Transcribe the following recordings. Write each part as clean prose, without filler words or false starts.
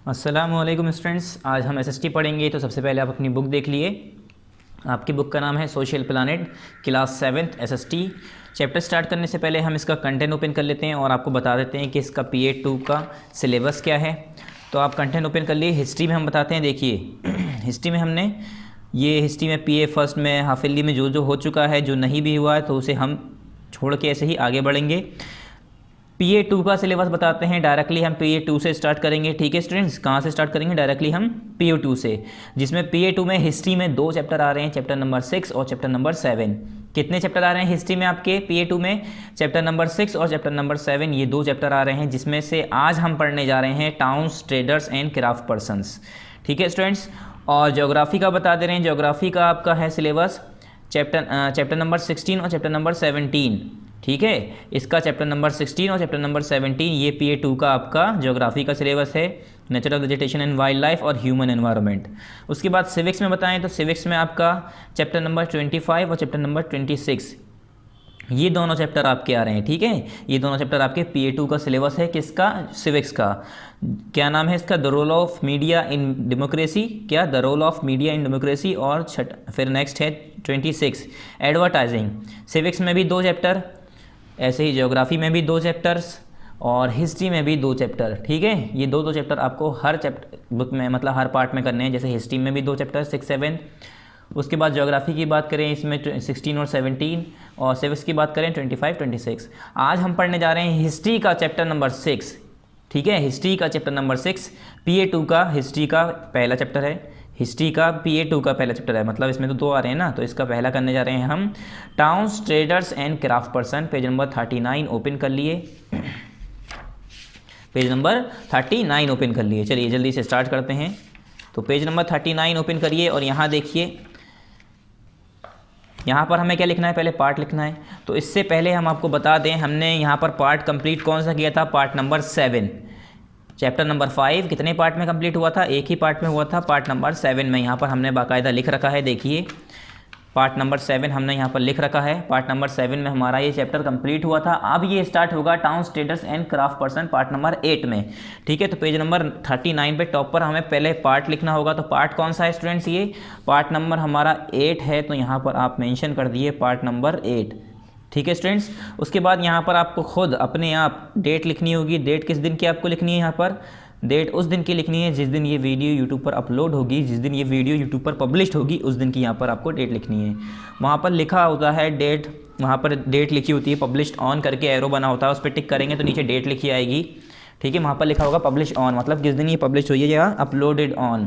अस्सलामुअलैकुम स्टूडेंट्स, आज हम एसएसटी पढ़ेंगे। तो सबसे पहले आप अपनी बुक देख लिए। आपकी बुक का नाम है social planet, class 7th SST. Chapter start करने से पहले हम इसका कंटेंट ओपन कर लेते हैं और आपको बता देते हैं कि इसका PA2 का सिलेबस क्या है। तो आप कंटेंट ओपन कर लिए। हिस्ट्री में हम बताते हैं, देखिए हिस्ट्री में हमने हिस्ट्री में PA फर्स्ट में हाफ ईयरली में जो जो हो चुका है, जो नहीं भी हुआ है तो उसे हम छोड़ के ऐसे ही आगे बढ़ेंगे। PA2 का सिलेबस बताते हैं। डायरेक्टली हम PA2 से स्टार्ट करेंगे। ठीक है स्टूडेंट्स, कहाँ से स्टार्ट करेंगे? डायरेक्टली हम PA2 से, जिसमें PA2 में हिस्ट्री में 2 चैप्टर आ रहे हैं, चैप्टर नंबर 6 और चैप्टर नंबर 7। कितने चैप्टर आ रहे हैं हिस्ट्री में आपके PA2 में? चैप्टर नंबर 6 और चैप्टर नंबर 7, ये 2 चैप्टर आ रहे हैं, जिसमें से आज हम पढ़ने जा रहे हैं towns, traders and craft persons. ठीक है स्टूडेंट्स, और ज्योग्राफी का बता दे रहे हैं। ज्योग्राफी का आपका है सिलेबस चैप्टर नंबर 16 और चैप्टर नंबर 17। ठीक है, इसका चैप्टर नंबर 16 और चैप्टर नंबर 17 ये PA2 का आपका ज्योग्राफी का सिलेबस है। Natural vegetation and wild life और ह्यूमन एनवायरनमेंट। उसके बाद सिविक्स में बताएं तो सिविक्स में आपका चैप्टर नंबर 25 और चैप्टर नंबर 26, ये दोनों चैप्टर आपके आ रहे हैं। ठीक है, ये दोनों चैप्टर आपके PA2 का सिलेबस है। किसका? सिविक्स का। क्या नाम है इसका? The role of media in democracy. क्या? The role of media in democracy. और फिर नेक्स्ट है 26 एडवर्टाइजिंग। सिविक्स में भी 2 चैप्टर, ऐसे ही ज्योग्राफी में भी 2 चैप्टर्स और हिस्ट्री में भी 2 चैप्टर। ठीक है, ये 2 चैप्टर आपको हर चैप्टर बुक में, मतलब हर पार्ट में करने हैं। जैसे हिस्ट्री में भी 2 चैप्टर 6, 7। उसके बाद ज्योग्राफी की बात करें, इसमें 16 और 17, और सिविक्स की बात करें 25, 26। आज हम पढ़ने जा रहे हैं हिस्ट्री का चैप्टर नंबर 6। ठीक है, हिस्ट्री का चैप्टर नंबर 6 PA2 का हिस्ट्री का पहला चैप्टर है। हिस्ट्री का PA2 का पहला चैप्टर है, मतलब इसमें तो 2 आ रहे हैं ना, तो इसका पहला करने जा रहे हैं हम towns, traders and craft person. Page number 39 open कर लिए। पेज नंबर 39 ओपन कर लिए। चलिए जल्दी से स्टार्ट करते हैं। तो पेज नंबर 39 ओपन करिए और यहाँ देखिए, यहाँ पर हमें क्या लिखना है? पहले पार्ट लिखना है। तो इससे पहले हम आपको बता दें, हमने यहाँ पर पार्ट कंप्लीट कौन सा किया था? Part number 7। चैप्टर नंबर 5 कितने पार्ट में कंप्लीट हुआ था? एक ही पार्ट में हुआ था, पार्ट नंबर 7 में। यहाँ पर हमने बाकायदा लिख रखा है, देखिए पार्ट नंबर 7 हमने यहाँ पर लिख रखा है। पार्ट नंबर 7 में हमारा ये चैप्टर कंप्लीट हुआ था। अब ये स्टार्ट होगा towns, traders and craft person, part number 8 में। ठीक है, तो पेज नंबर 39 पे टॉप पर हमें पहले पार्ट लिखना होगा। तो पार्ट कौन सा है स्टूडेंट्स? ये पार्ट नंबर हमारा 8 है, तो यहाँ पर आप मेंशन कर दिए पार्ट नंबर 8। ठीक है स्टूडेंट्स, उसके बाद यहाँ पर आपको खुद अपने आप डेट लिखनी होगी। डेट किस दिन की आपको लिखनी है? यहाँ पर डेट उस दिन की लिखनी है जिस दिन ये वीडियो यूट्यूब पर अपलोड होगी, जिस दिन ये वीडियो यूट्यूब पर पब्लिश होगी, उस दिन की यहाँ पर आपको डेट लिखनी है। वहाँ पर लिखा होता है डेट, वहाँ पर डेट लिखी होती है, पब्लिश्ड ऑन करके एरो बना होता है, उस पर टिक करेंगे तो नीचे डेट लिखी आएगी। ठीक है, वहाँ पर लिखा होगा पब्लिश ऑन, मतलब किस दिन ये पब्लिश हुई है, या अपलोडेड ऑन,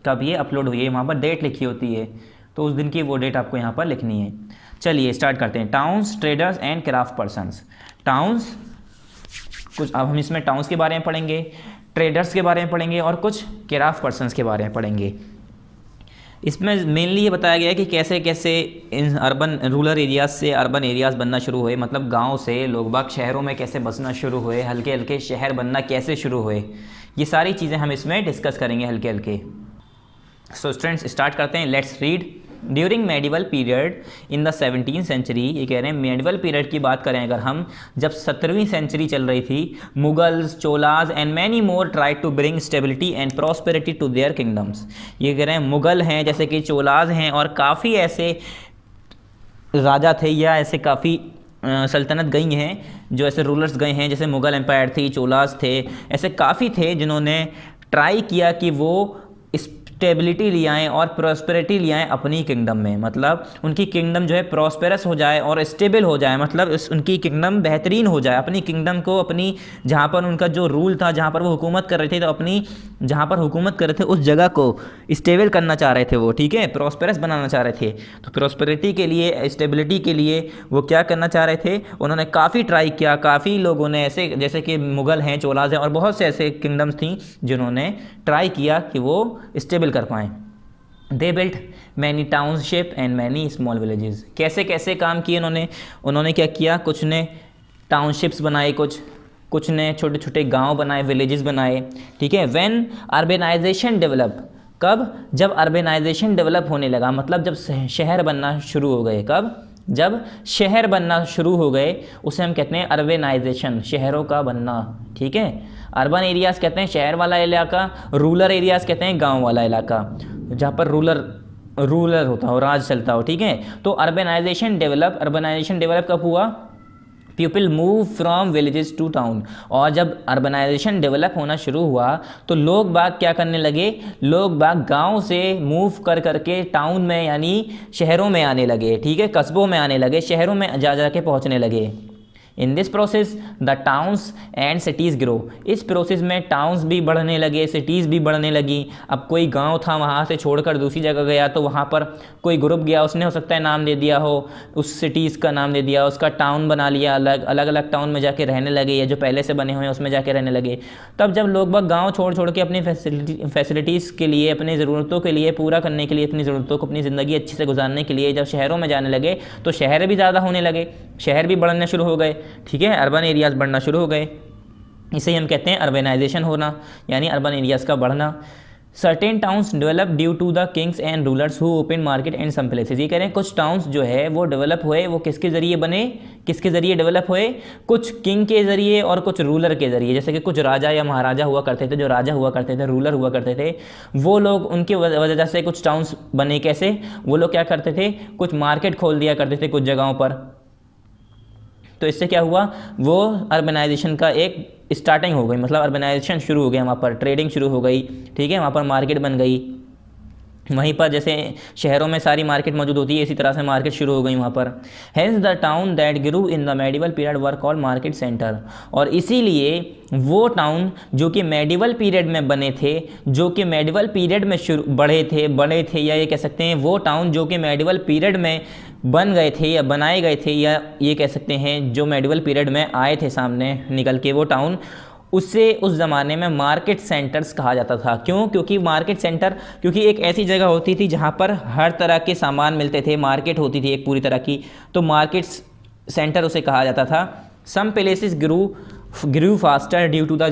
कब ये अपलोड हुई है, वहाँ पर डेट लिखी होती है, तो उस दिन की वो डेट आपको यहाँ पर लिखनी है। चलिए स्टार्ट करते हैं। Towns, traders and craft persons. Towns कुछ, अब हम इसमें टाउन्स के बारे में पढ़ेंगे, ट्रेडर्स के बारे में पढ़ेंगे और कुछ क्राफ्ट पर्सनस के बारे में पढ़ेंगे। इसमें मेनली ये बताया गया है कि कैसे कैसे इन अर्बन रूरल एरियाज से अर्बन एरियाज बनना शुरू हुए, मतलब गांव से लोग बाग शहरों में कैसे बसना शुरू हुए, हल्के हल्के शहर बनना कैसे शुरू हुए, ये सारी चीज़ें हम इसमें डिस्कस करेंगे हल्के हल्के। सो स्टूडेंट्स स्टार्ट करते हैं, let's read. During medieval period in the 17th century, ये कह रहे हैं मेडिवल पीरियड की बात करें अगर हम, जब 17वीं सेंचुरी चल रही थी, Mughals, Cholas and many more try to bring stability and prosperity to their kingdoms. ये कह रहे हैं मुगल हैं, जैसे कि चोलाज हैं, और काफ़ी ऐसे राजा थे या ऐसे काफ़ी सल्तनत गई हैं, जो ऐसे रूलर्स गए हैं, जैसे मुगल एम्पायर थी, चोलाज थे, ऐसे काफ़ी थे जिन्होंने ट्राई किया कि वो स्टेबिलिटी ले आएँ और प्रॉस्पेरिटी ले आएँ अपनी किंगडम में, मतलब उनकी किंगडम जो है प्रॉस्पेरस हो जाए और स्टेबल हो जाए, मतलब उनकी किंगडम बेहतरीन हो जाए। अपनी किंगडम को, अपनी जहाँ पर उनका जो रूल था, जहाँ पर वो हुकूमत कर रहे थे, तो अपनी जहाँ पर हुकूमत कर रहे थे उस जगह को स्टेबल करना चाह रहे थे वो। ठीक है, प्रॉस्पेरस बनाना चाह रहे थे। तो प्रॉस्पेरिटी के लिए, स्टेबिलिटी के लिए वो क्या करना चाह रहे थे? उन्होंने काफ़ी ट्राई किया, काफ़ी लोगों ने ऐसे, जैसे कि मुगल हैं, चोलाज हैं, और बहुत से ऐसे किंगडम्स थी जिन्होंने ट्राई किया कि वो स्टेबल कर पाएँ। They built many township and many small villages. कैसे कैसे काम किए उन्होंने क्या किया? कुछ ने टाउनशिप्स बनाए, कुछ ने छोटे छोटे गांव बनाए, विलेजेस बनाए। ठीक है, व्हेन अर्बेनाइजेशन डेवलप, कब? जब अर्बेनाइजेशन डेवलप होने लगा, मतलब जब शहर बनना शुरू हो गए। कब? जब शहर बनना शुरू हो गए, उसे हम कहते हैं अर्बेनाइजेशन, शहरों का बनना। ठीक है, अर्बन एरियाज़ कहते हैं शहर वाला इलाका, रूरल एरियाज़ कहते हैं गाँव वाला इलाका, जहाँ पर रूरल होता हो, राज चलता हो, ठीक है। तो अर्बनाइजेशन डेवलप कब हुआ? People move from villages to town. और जब अर्बनाइजेशन डेवलप होना शुरू हुआ तो लोग बाग क्या करने लगे? लोग बाग गांव से मूव कर करके टाउन में यानी शहरों में आने लगे, ठीक है, कस्बों में आने लगे, शहरों में जा जा के पहुँचने लगे। In this process the towns and cities grow. इस प्रोसेस में टाउन्स भी बढ़ने लगे, सिटीज़ भी बढ़ने लगी। अब कोई गांव था, वहाँ से छोड़कर दूसरी जगह गया तो वहाँ पर कोई ग्रुप गया, उसने हो सकता है नाम दे दिया हो, उस सिटीज़ का नाम दे दिया, उसका टाउन बना लिया, अलग अलग टाउन में जाके रहने लगे, या जो पहले से बने हुए हैं उसमें जाके रहने लगे। तब जब लोग बाग गाँव छोड़ छोड़ के अपनी फैसिलिटीज़ के लिए, अपनी ज़रूरतों के लिए पूरा करने के लिए, अपनी ज़रूरतों को, अपनी ज़िंदगी अच्छे से गुजारने के लिए जब शहरों में जाने लगे तो शहर भी ज़्यादा होने लगे, शहर भी बढ़ने शुरू हो गए, ठीक है, अर्बन एरियाज़ बढ़ना शुरू हो गए। इसे हम कहते हैं अर्बनाइजेशन होना, यानी अर्बन एरियाज़ का बढ़ना। Certain towns develop due to the kings and rulers who open market and some places. ये कह रहे हैं कुछ टाउन्स जो है वो डेवलप हुए, वो किसके ज़रिए बने, किसके ज़रिए डेवलप हुए? कुछ किंग के ज़रिए और कुछ रूलर के ज़रिए। जैसे कि कुछ राजा या महाराजा हुआ करते थे, जो राजा हुआ करते थे, रूलर हुआ करते थे, वो लोग, उनकी वजह से कुछ टाउन्स बने। कैसे? वो लोग क्या करते थे? कुछ मार्केट खोल दिया करते थे कुछ जगहों पर। तो इससे क्या हुआ? वो अर्बनाइजेशन का एक स्टार्टिंग हो गई, मतलब अर्बनाइजेशन शुरू हो गया, वहाँ पर ट्रेडिंग शुरू हो गई, ठीक है, वहाँ पर मार्केट बन गई। वहीं पर जैसे शहरों में सारी मार्केट मौजूद होती है, इसी तरह से मार्केट शुरू हो गई वहाँ पर। Hence the town that grew in the medieval period were called market centre. और इसीलिए वो टाउन जो कि मेडिवल पीरियड में बने थे, जो कि मेडिवल पीरियड में बड़े थे, या ये कह सकते हैं वो टाउन जो कि मेडिवल पीरियड में बन गए थे या बनाए गए थे, या ये कह सकते हैं जो मेडिवल पीरियड में आए थे सामने निकल के वो टाउन, उससे उस ज़माने में मार्केट सेंटर्स कहा जाता था। क्यों? क्योंकि मार्केट सेंटर, क्योंकि एक ऐसी जगह होती थी जहाँ पर हर तरह के सामान मिलते थे, मार्केट होती थी एक पूरी तरह की, तो मार्केट सेंटर उसे कहा जाता था। Some places grew faster due to the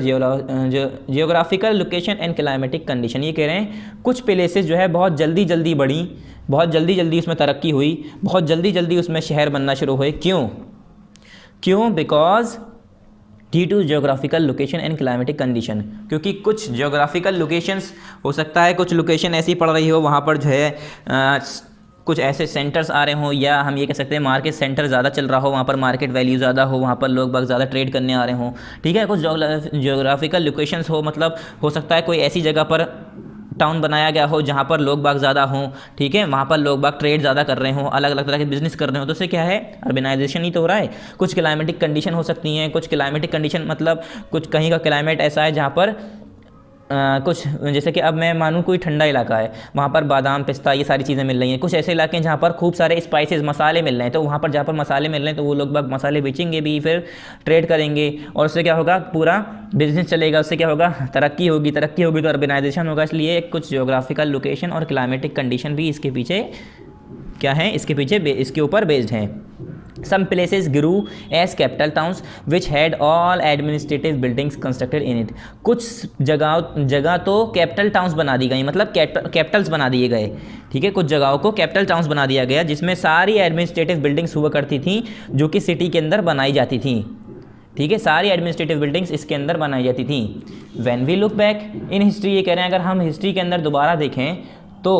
geographical location and climatic condition. ये कह रहे हैं कुछ प्लेसेस जो है बहुत जल्दी बढ़ी, बहुत जल्दी उसमें तरक्की हुई, बहुत जल्दी उसमें शहर बनना शुरू हुए। क्यों? Because due to geographical location and climatic condition. क्योंकि कुछ जियोग्राफिकल लोकेशंस, हो सकता है कुछ लोकेशन ऐसी पड़ रही हो, वहाँ पर जो है कुछ ऐसे सेंटर्स आ रहे हों, या हम ये कह सकते हैं मार्केट सेंटर ज़्यादा चल रहा हो, वहाँ पर मार्केट वैल्यू ज़्यादा हो, वहाँ पर लोग बहुत ज़्यादा ट्रेड करने आ रहे हों, ठीक है। कुछ जियोग्राफिकल लोकेशंस हो, मतलब हो सकता है कोई ऐसी जगह पर टाउन बनाया गया हो जहाँ पर लोग बाग ज़्यादा हों, ठीक है, वहाँ पर लोग बाग ट्रेड ज़्यादा कर रहे हों, अलग अलग तरह के बिजनेस कर रहे हों, तो उससे क्या है? अर्बनाइजेशन ही तो हो रहा है। कुछ क्लाइमेटिक कंडीशन हो सकती हैं, कुछ क्लाइमेटिक कंडीशन मतलब कुछ कहीं का क्लाइमेट ऐसा है जहाँ पर कुछ, जैसे कि अब मैं मानूँ कोई ठंडा इलाका है, वहाँ पर बादाम, पिस्ता, ये सारी चीज़ें मिल रही हैं। कुछ ऐसे इलाके हैं जहाँ पर खूब सारे स्पाइसेस, मसाले मिल रहे हैं, तो वहाँ पर जहाँ पर मसाले मिल रहे हैं तो वो लोग बाग मसाले बेचेंगे भी, फिर ट्रेड करेंगे, और उससे क्या होगा? पूरा बिजनेस चलेगा, उससे क्या होगा? तरक्की होगी तो अर्बनाइजेशन होगा। इसलिए कुछ जियोग्राफिकल लोकेशन और क्लाइमेटिक कंडीशन भी इसके पीछे क्या है? इसके ऊपर बेस्ड हैं। Some places grew as capital towns which had all administrative buildings constructed in it। कुछ जगह तो कैपिटल टाउन्स बना दी गई, मतलब कैपिटल्स बना दिए गए, ठीक है। कुछ जगहों को कैपिटल टाउन्स बना दिया गया जिसमें सारी एडमिनिस्ट्रेटिव बिल्डिंग्स हुआ करती थी, जो कि सिटी के अंदर बनाई जाती थी, ठीक है। सारी एडमिनिस्ट्रेटिव बिल्डिंग्स इसके अंदर बनाई जाती थी। When we look back in history, ये कह रहे हैं अगर हम हिस्ट्री के अंदर दोबारा देखें तो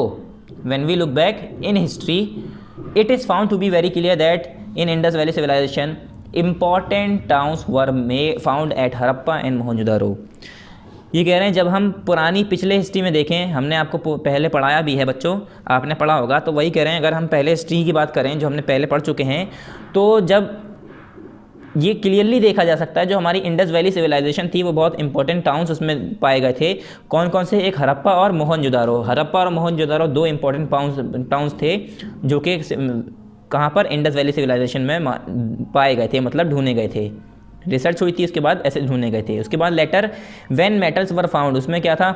when we look back in history it is found to be very clear that in Indus Valley civilization important towns were found at Harappa and Mohenjo-daro। ये कह रहे हैं जब हम पुरानी पिछले हिस्ट्री में देखें, हमने आपको पहले पढ़ाया भी है बच्चों, आपने पढ़ा होगा, तो वही कह रहे हैं अगर हम पहले हिस्ट्री की बात करें जो हमने पहले पढ़ चुके हैं, तो जब ये क्लियरली देखा जा सकता है जो हमारी इंडस वैली सिविलाइजेशन थी वो बहुत इंपॉर्टेंट टाउन्स उसमें पाए गए थे। कौन कौन से? एक हरप्पा और मोहनजोदारो। हरप्पा और मोहनजोदारो दो इंपॉर्टेंट टाउन्स थे जो कि कहाँ पर? इंडस वैली सिविलाइजेशन में पाए गए थे, मतलब ढूंढे गए थे, रिसर्च हुई थी उसके बाद ऐसे ढूंढे गए थे। उसके बाद letter when metals were found, उसमें क्या था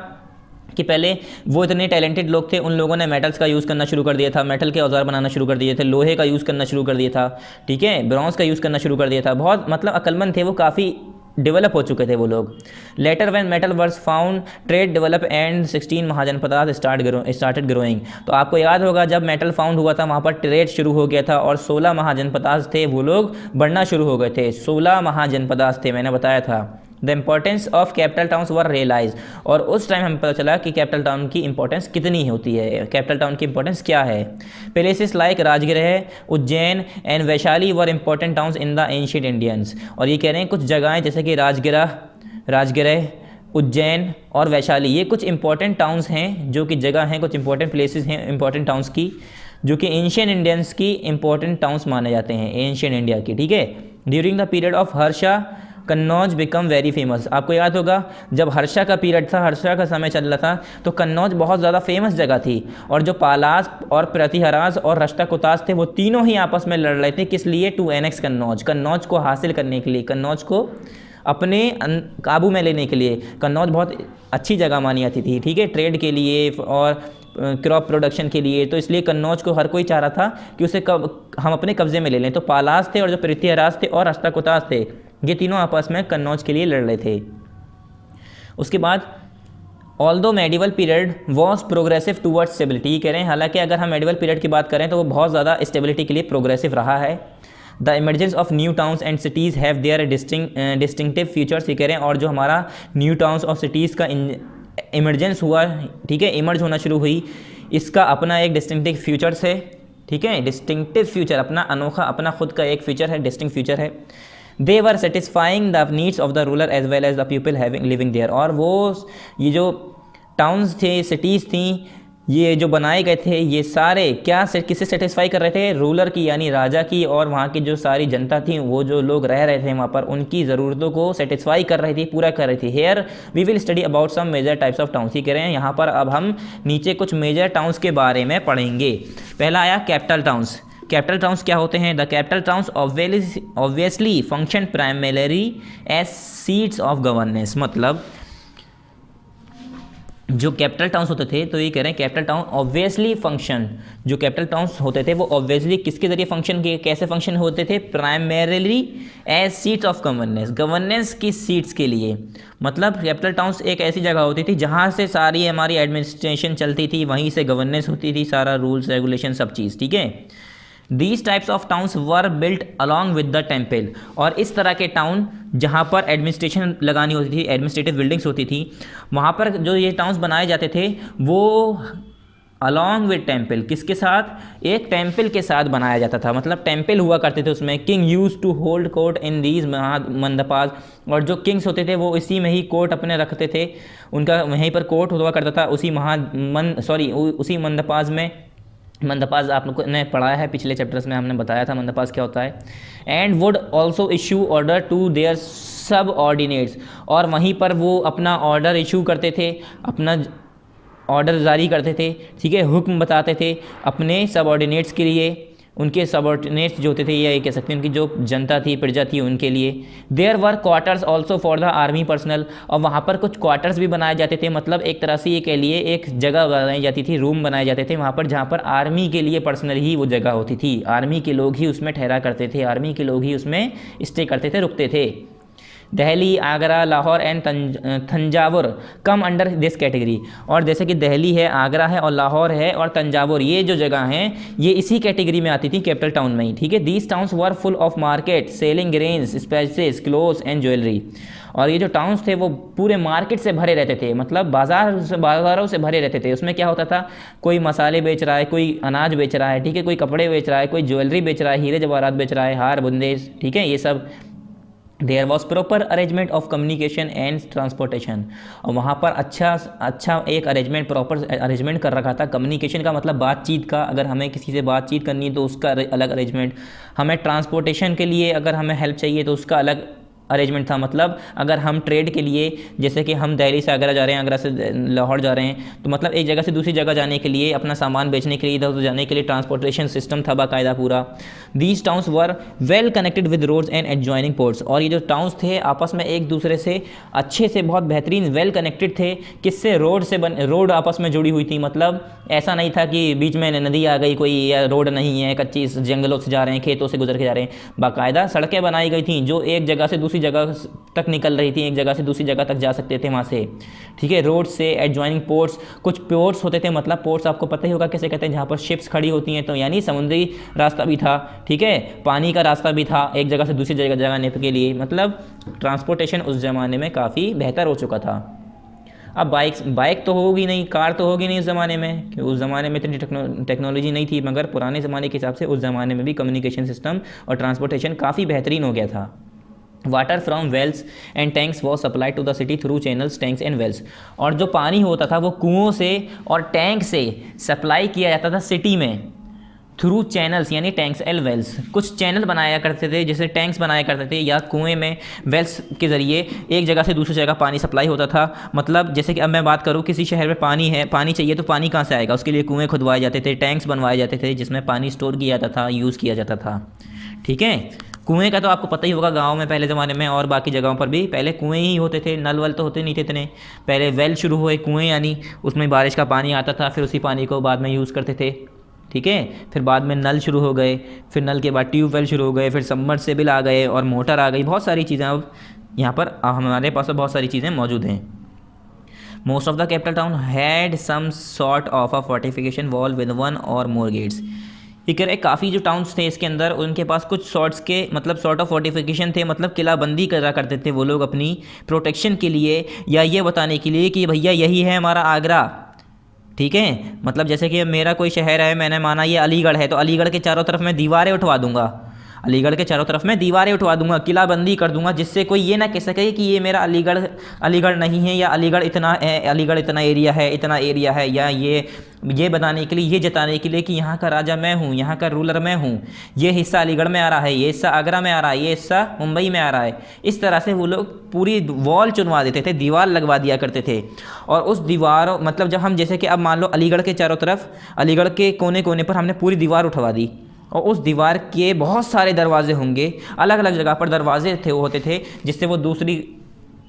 कि पहले वो इतने टैलेंटेड लोग थे, उन लोगों ने मेटल्स का यूज़ करना शुरू कर दिया था, मेटल के औजार बनाना शुरू कर दिए थे, लोहे का यूज़ करना शुरू कर दिया था, ठीक है, ब्रॉन्ज का यूज़ करना शुरू कर दिया था। बहुत मतलब अक्लमंद थे वो, काफ़ी डेवलप हो चुके थे वो लोग। Later when metal was found trade develop and 16 mahajanapadas started growing. तो आपको याद होगा जब मेटल फाउंड हुआ था वहाँ पर ट्रेड शुरू हो गया था और 16 महाजनपदास थे वो लोग बढ़ना शुरू हो गए थे। 16 महाजनपदास थे, मैंने बताया था, the importance of capital towns were realise, और उस टाइम हमें पता चला कि कैपिटल टाउन की इंपॉर्टेंस कितनी होती है, कैपिटल टाउन की इंपॉर्टेंस क्या है। Places like Rajgriha, Ujjain and Vaishali were important towns in the ancient Indians. और ये कह रहे हैं कुछ जगहें जैसे कि राजगृह, उज्जैन और वैशाली, ये कुछ इंपॉर्टेंट टाउन्स हैं, जो कि जगह हैं, कुछ इंपॉर्टेंट प्लेसेस हैं इंपॉर्टेंट टाउन्स की, जो कि एंशिएंट इंडियंस की इंपॉर्टेंट टाउन्स माने जाते हैं, एंशिएंट इंडिया की, ठीक है। During the period of Harsha Kannauj become very famous. आपको याद होगा जब हर्षा का पीरियड था, हर्षा का समय चल रहा था, तो कन्नौज बहुत ज़्यादा फेमस जगह थी। और जो पालास और पृथ्वीराज और राष्ट्रकूटास थे, वो तीनों ही आपस में लड़ रहे थे, किस लिए? टू एनेक्स कन्नौज, कन्नौज को हासिल करने के लिए, कन्नौज को अपने काबू में लेने के लिए। कन्नौज बहुत अच्छी जगह मानी जाती थी, ठीक है, ट्रेड के लिए और क्रॉप प्रोडक्शन के लिए, तो इसलिए कन्नौज को हर कोई चाह रहा था कि उसे हम अपने कब्जे में ले लें। तो पालास थे और जो पृथ्वीराज थे और राष्ट्रकूटास थे, ये तीनों आपस में कन्नौज के लिए लड़ रहे थे। उसके बाद although medieval period was progressive towards stability, कह रहे हैं हालांकि अगर हम मेडिवल पीरियड की बात करें तो वो बहुत ज़्यादा स्टेबिलिटी के लिए प्रोग्रेसिव रहा है। The emergence of new towns and cities have their distinctive features, ये कह रहे हैं, और जो हमारा न्यू टाउन्स और सिटीज़ का इमर्जेंस हुआ, ठीक है, इमर्ज होना शुरू हुई, इसका अपना एक डिस्टिंक्टिव फीचर्स है, ठीक है, डिस्टिंक्टिव फ्यूचर, अपना अनोखा, अपना खुद का एक फीचर है, डिस्टिंक्ट फीचर है। They were satisfying the needs of the ruler as well as the people having living there, और वो ये जो टाउन्स थे, सिटीज़ थी, ये जो बनाए गए थे, ये सारे क्या किससे सेटिस्फाई कर रहे थे? रूलर की, यानी राजा की, और वहाँ की जो सारी जनता थी, वो जो लोग रह रहे थे वहाँ पर, उनकी ज़रूरतों को सेटिस्फाई कर रही थी, पूरा कर रही थी। Here we will study about some major types of towns, ये कह रहे हैं यहाँ पर अब हम नीचे कुछ मेजर टाउन्स के बारे में पढ़ेंगे। पहला आया कैपिटल टाउन्स। कैपिटल टाउन्स क्या होते हैं? The capital towns obviously function primary as seats of governance, मतलब जो कैपिटल टाउन्स होते थे, तो ये कह रहे हैं कैपिटल टाउन ऑब्वियसली फंक्शन, जो कैपिटल टाउन्स होते थे वो ऑब्वियसली किसके जरिए फंक्शन किए, कैसे फंक्शन होते थे? Primarily as seats of governance, governance की सीट्स के लिए। मतलब कैपिटल टाउन्स एक ऐसी जगह होती थी जहाँ से सारी हमारी एडमिनिस्ट्रेशन चलती थी, वहीं से गवर्नेंस होती थी, सारा रूल्स रेगुलेशन सब चीज़, ठीक है। These types of towns were built along with the temple, और इस तरह के टाउन जहाँ पर एडमिनिस्ट्रेशन लगानी होती थी, एडमिनिस्ट्रेटिव बिल्डिंग्स होती थी, वहाँ पर जो ये टाउन्स बनाए जाते थे वो अलॉन्ग विद टेम्पल, किसके साथ? एक टेम्पल के साथ बनाया जाता था, मतलब टेम्पल हुआ करते थे उसमें। King use to hold court in these mandapas, और जो किंग्स होते थे वो इसी में ही कोर्ट अपने रखते थे, उनका वहीं पर कोर्ट हुआ करता था, उसी मंडपास में। मंदपाज आप लोगों ने पढ़ाया है पिछले चैप्टर्स में, हमने बताया था मंदपाज क्या होता है। And would also issue order to their subordinates, और वहीं पर वो अपना ऑर्डर इशू करते थे, अपना ऑर्डर जारी करते थे, ठीक है, हुक्म बताते थे अपने सब ऑर्डिनेट्स के लिए, उनके सबऑर्डिनेट्स जो होते थे, या ये कह सकते हैं उनकी जो जनता थी, प्रजा थी, उनके लिए। There were quarters also for the army personnel, और वहाँ पर कुछ क्वार्टर्स भी बनाए जाते थे, मतलब एक तरह से ये कह लिए एक जगह बनाई जाती थी, रूम बनाए जाते थे वहाँ पर, जहाँ पर आर्मी के लिए पर्सनल ही वो जगह होती थी, आर्मी के लोग ही उसमें ठहरा करते थे, आर्मी के लोग ही उसमें स्टे करते थे, रुकते थे। Delhi, Agra, Lahore and Thanjavur come under this category, और जैसे कि दिल्ली है, आगरा है और लाहौर है और तंजावुर, ये जो जगह हैं ये इसी कैटेगरी में आती थी, कैपिटल टाउन में ही, ठीक है। These towns were full of market selling grains, spices, clothes and jewellery, और ये जो टाउन्स थे वो पूरे मार्केट से भरे रहते थे, मतलब बाज़ारों से भरे रहते थे। उसमें क्या होता था? कोई मसाले बेच रहा है, कोई अनाज बेच रहा है, ठीक है, कोई कपड़े बेच रहा है, कोई ज्वेलरी बेच रहा है, हीरे जवाहरात बेच रहा है, हार बुंदेज, ठीक है, ये सब। There was proper arrangement of communication and transportation, और वहाँ पर अच्छा एक अरेंजमेंट, प्रॉपर अरेंजमेंट कर रखा था। कम्युनिकेशन का मतलब बातचीत का, अगर हमें किसी से बातचीत करनी है तो उसका अलग अरेंजमेंट, हमें ट्रांसपोर्टेशन के लिए अगर हमें हेल्प चाहिए तो उसका अलग अरेंजमेंट था। मतलब अगर हम ट्रेड के लिए, जैसे कि हम दिल्ली से आगरा जा रहे हैं, आगरा से लाहौर जा रहे हैं, तो मतलब एक जगह से दूसरी जगह जाने के लिए, अपना सामान बेचने के लिए, इधर उधर जाने के लिए ट्रांसपोर्टेशन सिस्टम था बाकायदा पूरा। These towns were well connected with roads and adjoining ports, और ये जो टाउन्स थे आपस में एक दूसरे से अच्छे से, बहुत बेहतरीन वेल कनेक्टेड थे। किससे? रोड आपस में जुड़ी हुई थी, मतलब ऐसा नहीं था कि बीच में नदी आ गई कोई, या रोड नहीं है, कच्ची जंगलों से जा रहे हैं, खेतों से गुजर के जा रहे हैं, बाकायदा सड़कें बनाई गई थी जो एक जगह से दूसरी जगह तक निकल रही थी, एक जगह से दूसरी जगह तक जा सकते थे वहाँ से, ठीक है। रोड से, एडजॉइनिंग पोर्ट्स, कुछ पोर्ट्स होते थे, मतलब पोर्ट्स आपको पता ही होगा कैसे कहते हैं, जहाँ पर शिप्स खड़ी होती हैं, तो यानी समुद्री रास्ता भी था, ठीक है, पानी का रास्ता भी था एक जगह से दूसरी जगह जाने के लिए, मतलब ट्रांसपोर्टेशन उस ज़माने में काफ़ी बेहतर हो चुका था। अब बाइक तो होगी नहीं, कार तो होगी नहीं उस ज़माने में, कि उस ज़माने में इतनी टेक्नोलॉजी नहीं थी, मगर पुराने ज़माने के हिसाब से उस ज़माने में भी कम्युनिकेशन सिस्टम और ट्रांसपोर्टेशन काफ़ी बेहतरीन हो गया था। Water from wells and tanks was supply to the city through channels, tanks and wells. और जो पानी होता था वो कुओं से और टैंक से सप्लाई किया जाता था सिटी में, थ्रू चैनल्स यानी टैंक्स एंड वेल्स। कुछ चैनल बनाया करते थे, जैसे टैंक्स बनाया करते थे, या कुएं में वेल्स के ज़रिए एक जगह से दूसरी जगह पानी सप्लाई होता था। मतलब जैसे कि अब मैं बात करूँ, किसी शहर में पानी है, पानी चाहिए, तो पानी कहाँ से आएगा, उसके लिए कुएँ खुदवाए जाते थे, टैंक्स बनवाए जाते थे जिसमें पानी स्टोर किया जाता था, यूज़ किया जाता था, ठीक है। कुएँ का तो आपको पता ही होगा, गाँव में पहले ज़माने में और बाकी जगहों पर भी पहले कुएँ ही होते थे, नल वल तो होते नहीं थे इतने, पहले वेल शुरू हुए, कुएँ यानी उसमें बारिश का पानी आता था, फिर उसी पानी को बाद में यूज़ करते थे, ठीक है। फिर बाद में नल शुरू हो गए, फिर नल के बाद ट्यूबवेल शुरू हो गए, फिर सबमर्सिबल आ गए और मोटर आ गई, बहुत सारी चीज़ें अब यहाँ पर हमारे पास तो बहुत सारी चीज़ें मौजूद हैं। Most of the capital town had some sort of a fortification wall with one or more gets. ये कह रहे काफ़ी जो टाउन्स थे इसके अंदर, उनके पास कुछ सॉर्ट्स के मतलब सॉर्ट ऑफ फोर्टिफिकेशन थे, मतलब किलाबंदी करा करते थे वो लोग अपनी प्रोटेक्शन के लिए, या ये बताने के लिए कि भैया यही है हमारा आगरा, ठीक है। मतलब जैसे कि मेरा कोई शहर है, मैंने माना ये अलीगढ़ है, तो अलीगढ़ के चारों तरफ मैं दीवारें उठवा दूंगा, अलीगढ़ के चारों तरफ मैं दीवारें उठवा दूंगा, किलाबंदी कर दूंगा, जिससे कोई ये ना कह सके कि ये मेरा अलीगढ़ नहीं है, या अलीगढ़ इतना है, अलीगढ़ इतना एरिया है, इतना एरिया है, या ये बताने के लिए, ये जताने के लिए कि यहाँ का राजा मैं हूँ, यहाँ का रूलर मैं हूँ, ये हिस्सा अलीगढ़ में आ रहा है, ये हिस्सा आगरा में आ रहा है, ये हिस्सा मुंबई में आ रहा है। इस तरह से वो लोग पूरी वॉल चुनवा देते थे, दीवार लगवा दिया करते थे। और उस दीवार मतलब जब हम जैसे कि अब मान लो अलीगढ़ के चारों तरफ, अलीगढ़ के कोने कोने पर हमने पूरी दीवार उठवा दी, और उस दीवार के बहुत सारे दरवाजे होंगे, अलग अलग जगह पर दरवाजे थे, वो होते थे, जिससे वो दूसरी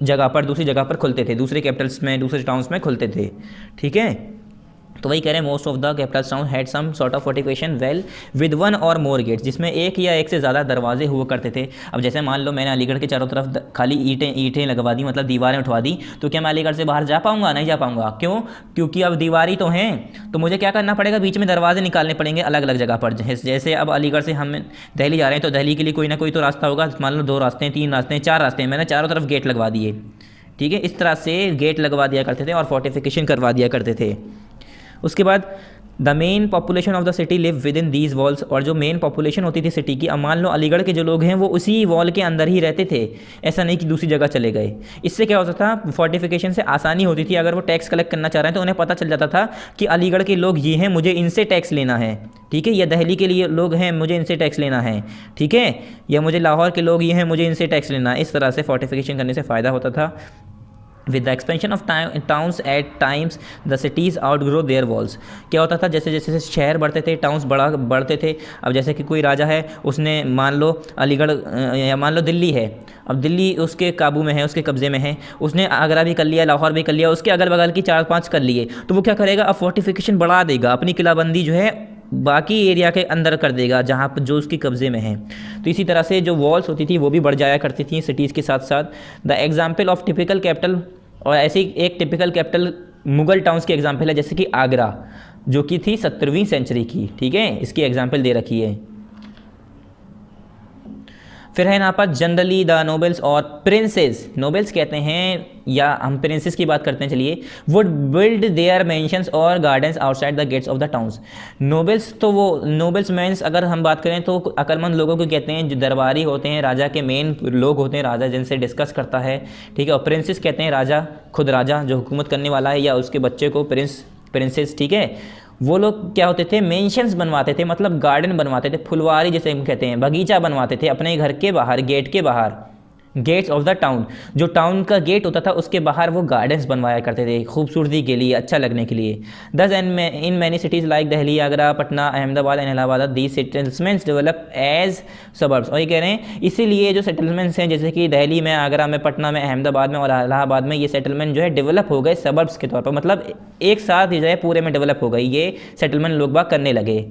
जगह पर खुलते थे, दूसरे कैपिटल्स में, दूसरे टाउन्स में खुलते थे, ठीक है। तो वही कह रहे हैं, most of the capital town had some sort of fortification wall with one or more gets, जिसमें एक या एक से ज़्यादा दरवाजे हुआ करते थे। अब जैसे मान लो मैंने अलीगढ़ के चारों तरफ खाली ईंटें लगवा दी, मतलब दीवारें उठवा दी, तो क्या मैं अलीगढ़ से बाहर जा पाऊंगा? नहीं जा पाऊंगा। क्यों? क्योंकि अब दीवारी तो हैं, तो मुझे क्या करना पड़ेगा, बीच में दरवाजे निकालने पड़ेंगे अलग अलग जगह पर। जैसे अब अलीगढ़ से हम दिल्ली जा रहे हैं, तो दिल्ली के लिए कोई ना कोई तो रास्ता होगा, मान लो 2 रास्ते हैं, 3 रास्ते हैं, 4 रास्ते हैं, मैंने चारों तरफ गेट लगवा दिए, ठीक है। इस तरह से गेट लगवा दिया करते थे और फोर्टिफिकेशन करवा दिया करते थे। उसके बाद the main population of the city live with in these walls, और जो मेन पॉपुलेशन होती थी सिटी की, अब मान लो अलीगढ़ के जो लोग हैं वो उसी वॉल के अंदर ही रहते थे, ऐसा नहीं कि दूसरी जगह चले गए। इससे क्या होता था, फोर्टिफिकेशन से आसानी होती थी, अगर वो टैक्स कलेक्ट करना चाह रहे हैं तो उन्हें पता चल जाता था कि अलीगढ़ के लोग ये हैं, मुझे इनसे टैक्स लेना है, ठीक है, या दिल्ली के लिए लोग हैं, मुझे इनसे टैक्स लेना है, ठीक है, या मुझे लाहौर के लोग ये हैं, मुझे इनसे टैक्स लेना है। इस तरह से फोर्टिफिकेशन करने से फ़ायदा होता था। With the expansion of towns at times the cities outgrow their walls, क्या होता था, जैसे जैसे शहर बढ़ते थे, टाउन्स बढ़ते थे। अब जैसे कि कोई राजा है, उसने मान लो अलीगढ़ या मान लो दिल्ली है, अब दिल्ली उसके काबू में है, उसके कब्ज़े में है, उसने आगरा भी कर लिया, लाहौर भी कर लिया, उसके अगल बगल की 4-5 कर लिए, तो वो क्या करेगा, अब फोर्टिफिकेशन बढ़ा देगा, अपनी किलाबंदी जो है बाकी एरिया के अंदर कर देगा जहाँ पर जो उसकी कब्ज़े में है। तो इसी तरह से जो वॉल्स होती थी वो भी बढ़ जाया करती थी सिटीज़ के साथ साथ। The example of typical capital, और ऐसी एक टिपिकल कैपिटल मुगल टाउन्स की एग्जाम्पल है, जैसे कि आगरा, जो कि थी 17वीं सेंचुरी की, ठीक है, इसकी एग्जाम्पल दे रखी है। फिर है यहाँ पर जनरली द नोबल्स और प्रिंसेस, नोबल्स कहते हैं या हम प्रिंसेस की बात करते हैं, चलिए, वुड बिल्ड देयर मैंशंस और gardens outside the gates of the towns. Nobles तो वो नोबल्स मीन्स अगर हम बात करें तो अक्लमंद लोगों को कहते हैं, जो दरबारी होते हैं, राजा के मेन लोग होते हैं, राजा जिनसे डिस्कस करता है, ठीक है। और प्रिंसेस कहते हैं राजा, खुद राजा जो हुकूमत करने वाला है, या उसके बच्चे को प्रिंसेस, ठीक है। वो लोग क्या होते थे, मेंशंस बनवाते थे, मतलब गार्डन बनवाते थे, फुलवारी जैसे हम कहते हैं, बगीचा बनवाते थे अपने घर के बाहर, गेट के बाहर, गेट्स ऑफ द टाउन, जो टाउन का गेट होता था उसके बाहर वो गार्डन्स बनवाया करते थे, खूबसूरती के लिए, अच्छा लगने के लिए। Thus in many cities like Delhi, Agra, Patna, Ahmedabad and Allahabad, these settlements develop as suburbs. और ये कह रहे हैं इसीलिए जो सेटलमेंट्स हैं, जैसे कि दिल्ली में, आगरा में, पटना में, अहमदाबाद में और इलाहाबाद में, ये सेटलमेंट जो है डेवलप हो गए सबर्ब्स के तौर पर, मतलब एक साथ ही जो है पूरे में डेवलप हो गई, ये सेटलमेंट लोग बाग करने लगे।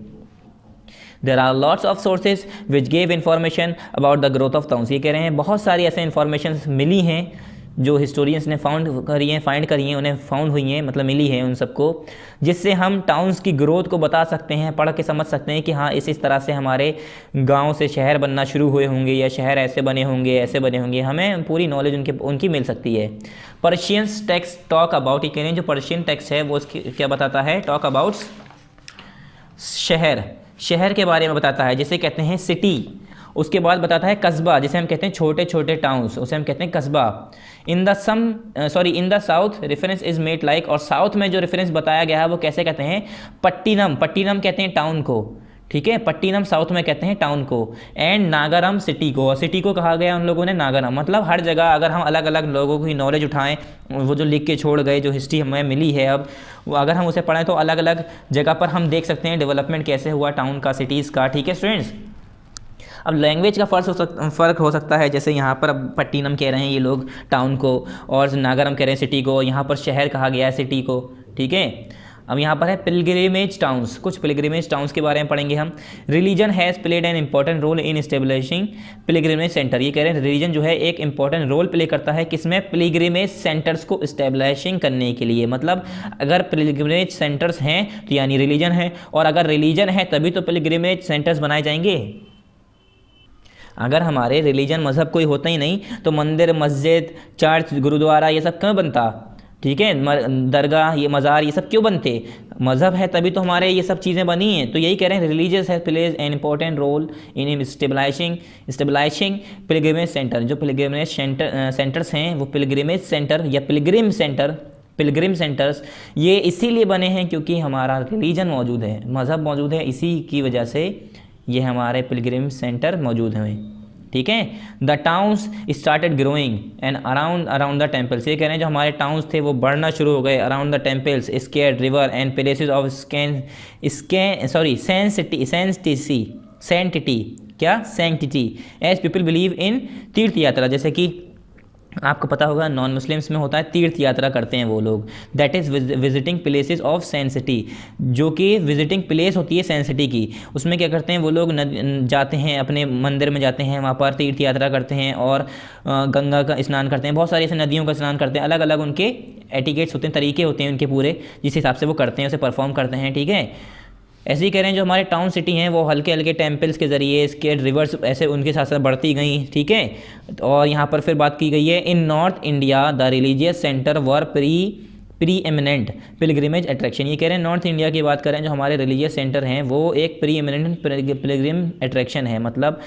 There are lots of sources which gave information about the growth of towns. ये कह रहे हैं बहुत सारी ऐसे इन्फॉर्मेशन मिली हैं जो हिस्टोरियंस ने फाइंड करी हैं, उन्हें फाउंड हुई हैं, मतलब मिली हैं उन सबको, जिससे हम टाउन्स की ग्रोथ को बता सकते हैं, पढ़ के समझ सकते हैं कि हाँ इस तरह से हमारे गांव से शहर बनना शुरू हुए होंगे, या शहर ऐसे बने होंगे, ऐसे बने होंगे, हमें पूरी नॉलेज उनकी मिल सकती है। पर्शियंस टेक्स्ट टॉक अबाउट, ये कह रहे हैं जो पर्शियन टेक्स्ट है वो उसकी क्या बताता है, टॉक अबाउट शहर के बारे में बताता है, जिसे कहते हैं सिटी। उसके बाद बताता है कस्बा, जिसे हम कहते हैं छोटे छोटे टाउन्स, उसे हम कहते हैं कस्बा। In the south reference is made like, और साउथ में जो रेफरेंस बताया गया है वो कैसे कहते हैं, पट्टिनम कहते हैं टाउन को, ठीक है, पट्टिनम साउथ में कहते हैं टाउन को। एंड नागारम सिटी को, और सिटी को कहा गया उन लोगों ने नागारम। मतलब हर जगह अगर हम अलग अलग लोगों की नॉलेज उठाएं, वो जो लिख के छोड़ गए, जो हिस्ट्री हमें मिली है अब, वो अगर हम उसे पढ़ें तो अलग अलग जगह पर हम देख सकते हैं डेवलपमेंट कैसे हुआ टाउन का, सिटीज़ का, ठीक है स्टूडेंट्स। अब लैंग्वेज का फ़र्क हो सकता है, जैसे यहाँ पर अब पट्टिनम कह रहे हैं ये लोग टाउन को, और नागारम कह रहे हैं सिटी को, यहाँ पर शहर कहा गया है सिटी को, ठीक है। अब यहाँ पर है पिलग्रिमेज टाउन्स, कुछ पिलग्रिमेज टाउन्स के बारे में पढ़ेंगे हम। Religion has played an important role in establishing pilgrimage centre. ये कह रहे हैं रिलीजन जो है एक इंपॉर्टेंट रोल प्ले करता है किसमें, पिलग्रिमेज सेंटर्स को इस्टेब्लिशिंग करने के लिए। मतलब अगर पिलग्रिमेज सेंटर्स हैं तो यानी रिलीजन है, और अगर रिलीजन है तभी तो पिलग्रिमेज सेंटर्स बनाए जाएंगे। अगर हमारे रिलीजन मज़हब कोई होता ही नहीं तो मंदिर, मस्जिद, चर्च, गुरुद्वारा ये सब क्यों बनता, ठीक है, दरगाह, ये मज़ार, ये सब क्यों बनते, मज़हब है तभी तो हमारे ये सब चीज़ें बनी हैं। तो यही कह रहे हैं religious has plays an important role in stabilising pilgrimage centre. जो पिलग्रिमेज सेंटर्स हैं वो पिलग्रिमेज सेंटर या पिलग्रिम सेंटर्स ये इसीलिए बने हैं क्योंकि हमारा रिलीजन मौजूद है, मज़हब मौजूद है, इसी की वजह से ये हमारे पिलग्रिम सेंटर मौजूद हैं, ठीक है। The towns started growing and around the temples. ये कह रहे हैं जो हमारे टाउन्स थे वो बढ़ना शुरू हो गए around the temples, sacred river and places of sanctity as people believe in tirtha yatra. जैसे कि आपको पता होगा नॉन मुस्लिम्स में होता है तीर्थ यात्रा करते हैं वो लोग, that is visiting places of sanctity, जो कि विजिटिंग प्लेस होती है सैंक्टिटी की। उसमें क्या करते हैं वो लोग जाते हैं, अपने मंदिर में जाते हैं, वहाँ पर तीर्थ यात्रा करते हैं और गंगा का स्नान करते हैं, बहुत सारी ऐसे नदियों का स्नान करते हैं। अलग अलग उनके एटिकेट्स होते हैं, तरीके होते हैं उनके पूरे, जिस हिसाब से वो करते हैं उसे परफॉर्म करते हैं, ठीक है। ऐसे ही कह रहे हैं जो हमारे टाउन सिटी हैं वो हल्के हल्के टेम्पल्स के ज़रिए, इसके रिवर्स ऐसे उनके साथ साथ बढ़ती गई, ठीक है। और यहाँ पर फिर बात की गई है in north India the religious centre were preeminent pilgrimage attraction. ये कह रहे हैं नॉर्थ इंडिया की बात करें जो हमारे रिलीजियस सेंटर हैं वो एक प्री एमिनेंट पिलग्रिम अट्रैक्शन है। मतलब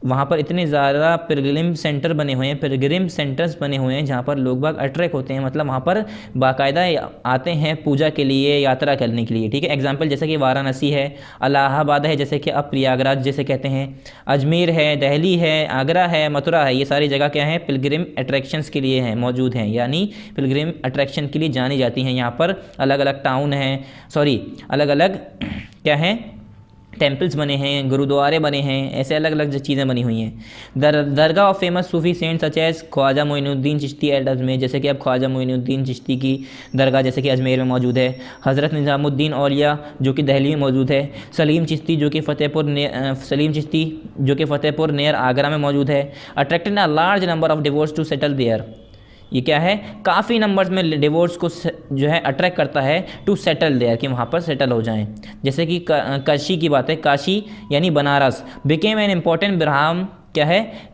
वहाँ पर इतने ज़्यादा पिलग्रिम सेंटर्स बने हुए हैं जहाँ पर लोग बाग अट्रैक्ट होते हैं, मतलब वहाँ पर बाकायदा आते हैं पूजा के लिए, यात्रा करने के लिए, ठीक है। एग्जाम्पल जैसे कि वाराणसी है, इलाहाबाद है, जैसे कि अब प्रयागराज जैसे कहते हैं, अजमेर है, दिल्ली है, आगरा है, मथुरा है, ये सारी जगह क्या है पिलग्रिम अट्रैक्शंस के लिए हैं, मौजूद हैं, यानी पिलग्रिम अट्रैक्शन के लिए जानी जाती हैं। यहाँ पर अलग अलग टाउन हैं, अलग अलग क्या हैं, टेम्पल्स बने हैं, गुरुद्वारे बने हैं, ऐसे अलग अलग चीज़ें बनी हुई हैं। Dargah of famous Sufi saint such as Khwaja Moinuddin Chishti at Ajmer. जैसे कि अब ख्वाजा मोइनुद्दीन चिश्ती की दरगाह जैसे कि अजमेर में मौजूद है। हज़रत निज़ामुद्दीन औलिया जो कि दिल्ली में मौजूद है। सलीम चिश्ती जो कि फ़तेहपुर नियर आगरा में मौजूद है। Attracted a large number of devotees to settle there. ये क्या है, काफ़ी नंबर्स में डिवोर्स को जो है अट्रैक्ट करता है टू सेटल देयर, कि वहाँ पर सेटल हो जाएं। जैसे कि काशी की बात है, काशी यानी Banaras became an important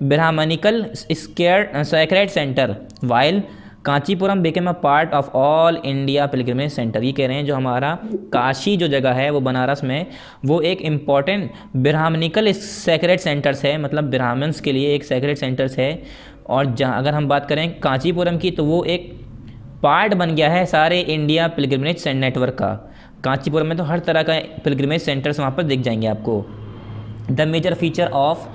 Brahmanical sacred centre while Kanchipuram became a part of all India pilgrimage centre. ये कह रहे हैं जो हमारा काशी जो जगह है वो बनारस में वो एक इम्पॉर्टेंट ब्राह्मणिकल सैक्रेड सेंटर्स है, मतलब ब्राह्मण्स के लिए एक सैक्रेड सेंटर्स है। और जहाँ अगर हम बात करें कांचीपुरम की तो वो एक पार्ट बन गया है सारे इंडिया पिलग्रिमेज नेटवर्क का। कांचीपुरम में तो हर तरह का पिलग्रिमेज सेंटर्स वहाँ पर दिख जाएंगे आपको। The major feature of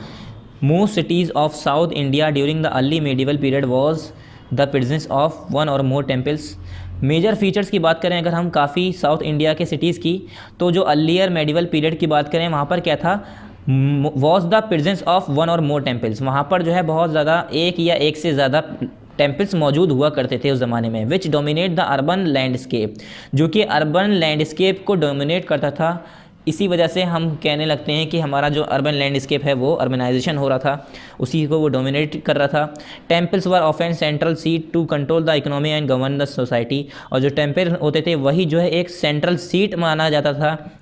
most cities of south India during the early medieval period was the presence of one or more temples. Major features की बात करें अगर हम काफ़ी साउथ इंडिया के सिटीज़ की, तो जो अर्लियर मेडिवल पीरियड की बात करें वहाँ पर क्या था, was the presence of one or more temples. वहाँ पर जो है बहुत ज़्यादा एक या एक से ज़्यादा टेम्पल्स मौजूद हुआ करते थे उस ज़माने में। विच डोमिनेट द अर्बन लैंडस्केप, जो कि अर्बन लैंडस्केप को डोमिनेट करता था इसी वजह से हम कहने लगते हैं कि हमारा जो अर्बन लैंडस्केप है वो अर्बनाइजेशन हो रहा था, उसी को वो डोमिनेट कर रहा था। Temples were often central seat to control the economy and govern the society, और जो टेम्पल होते थे वही जो है एक सेंट्रल सीट माना जाता था,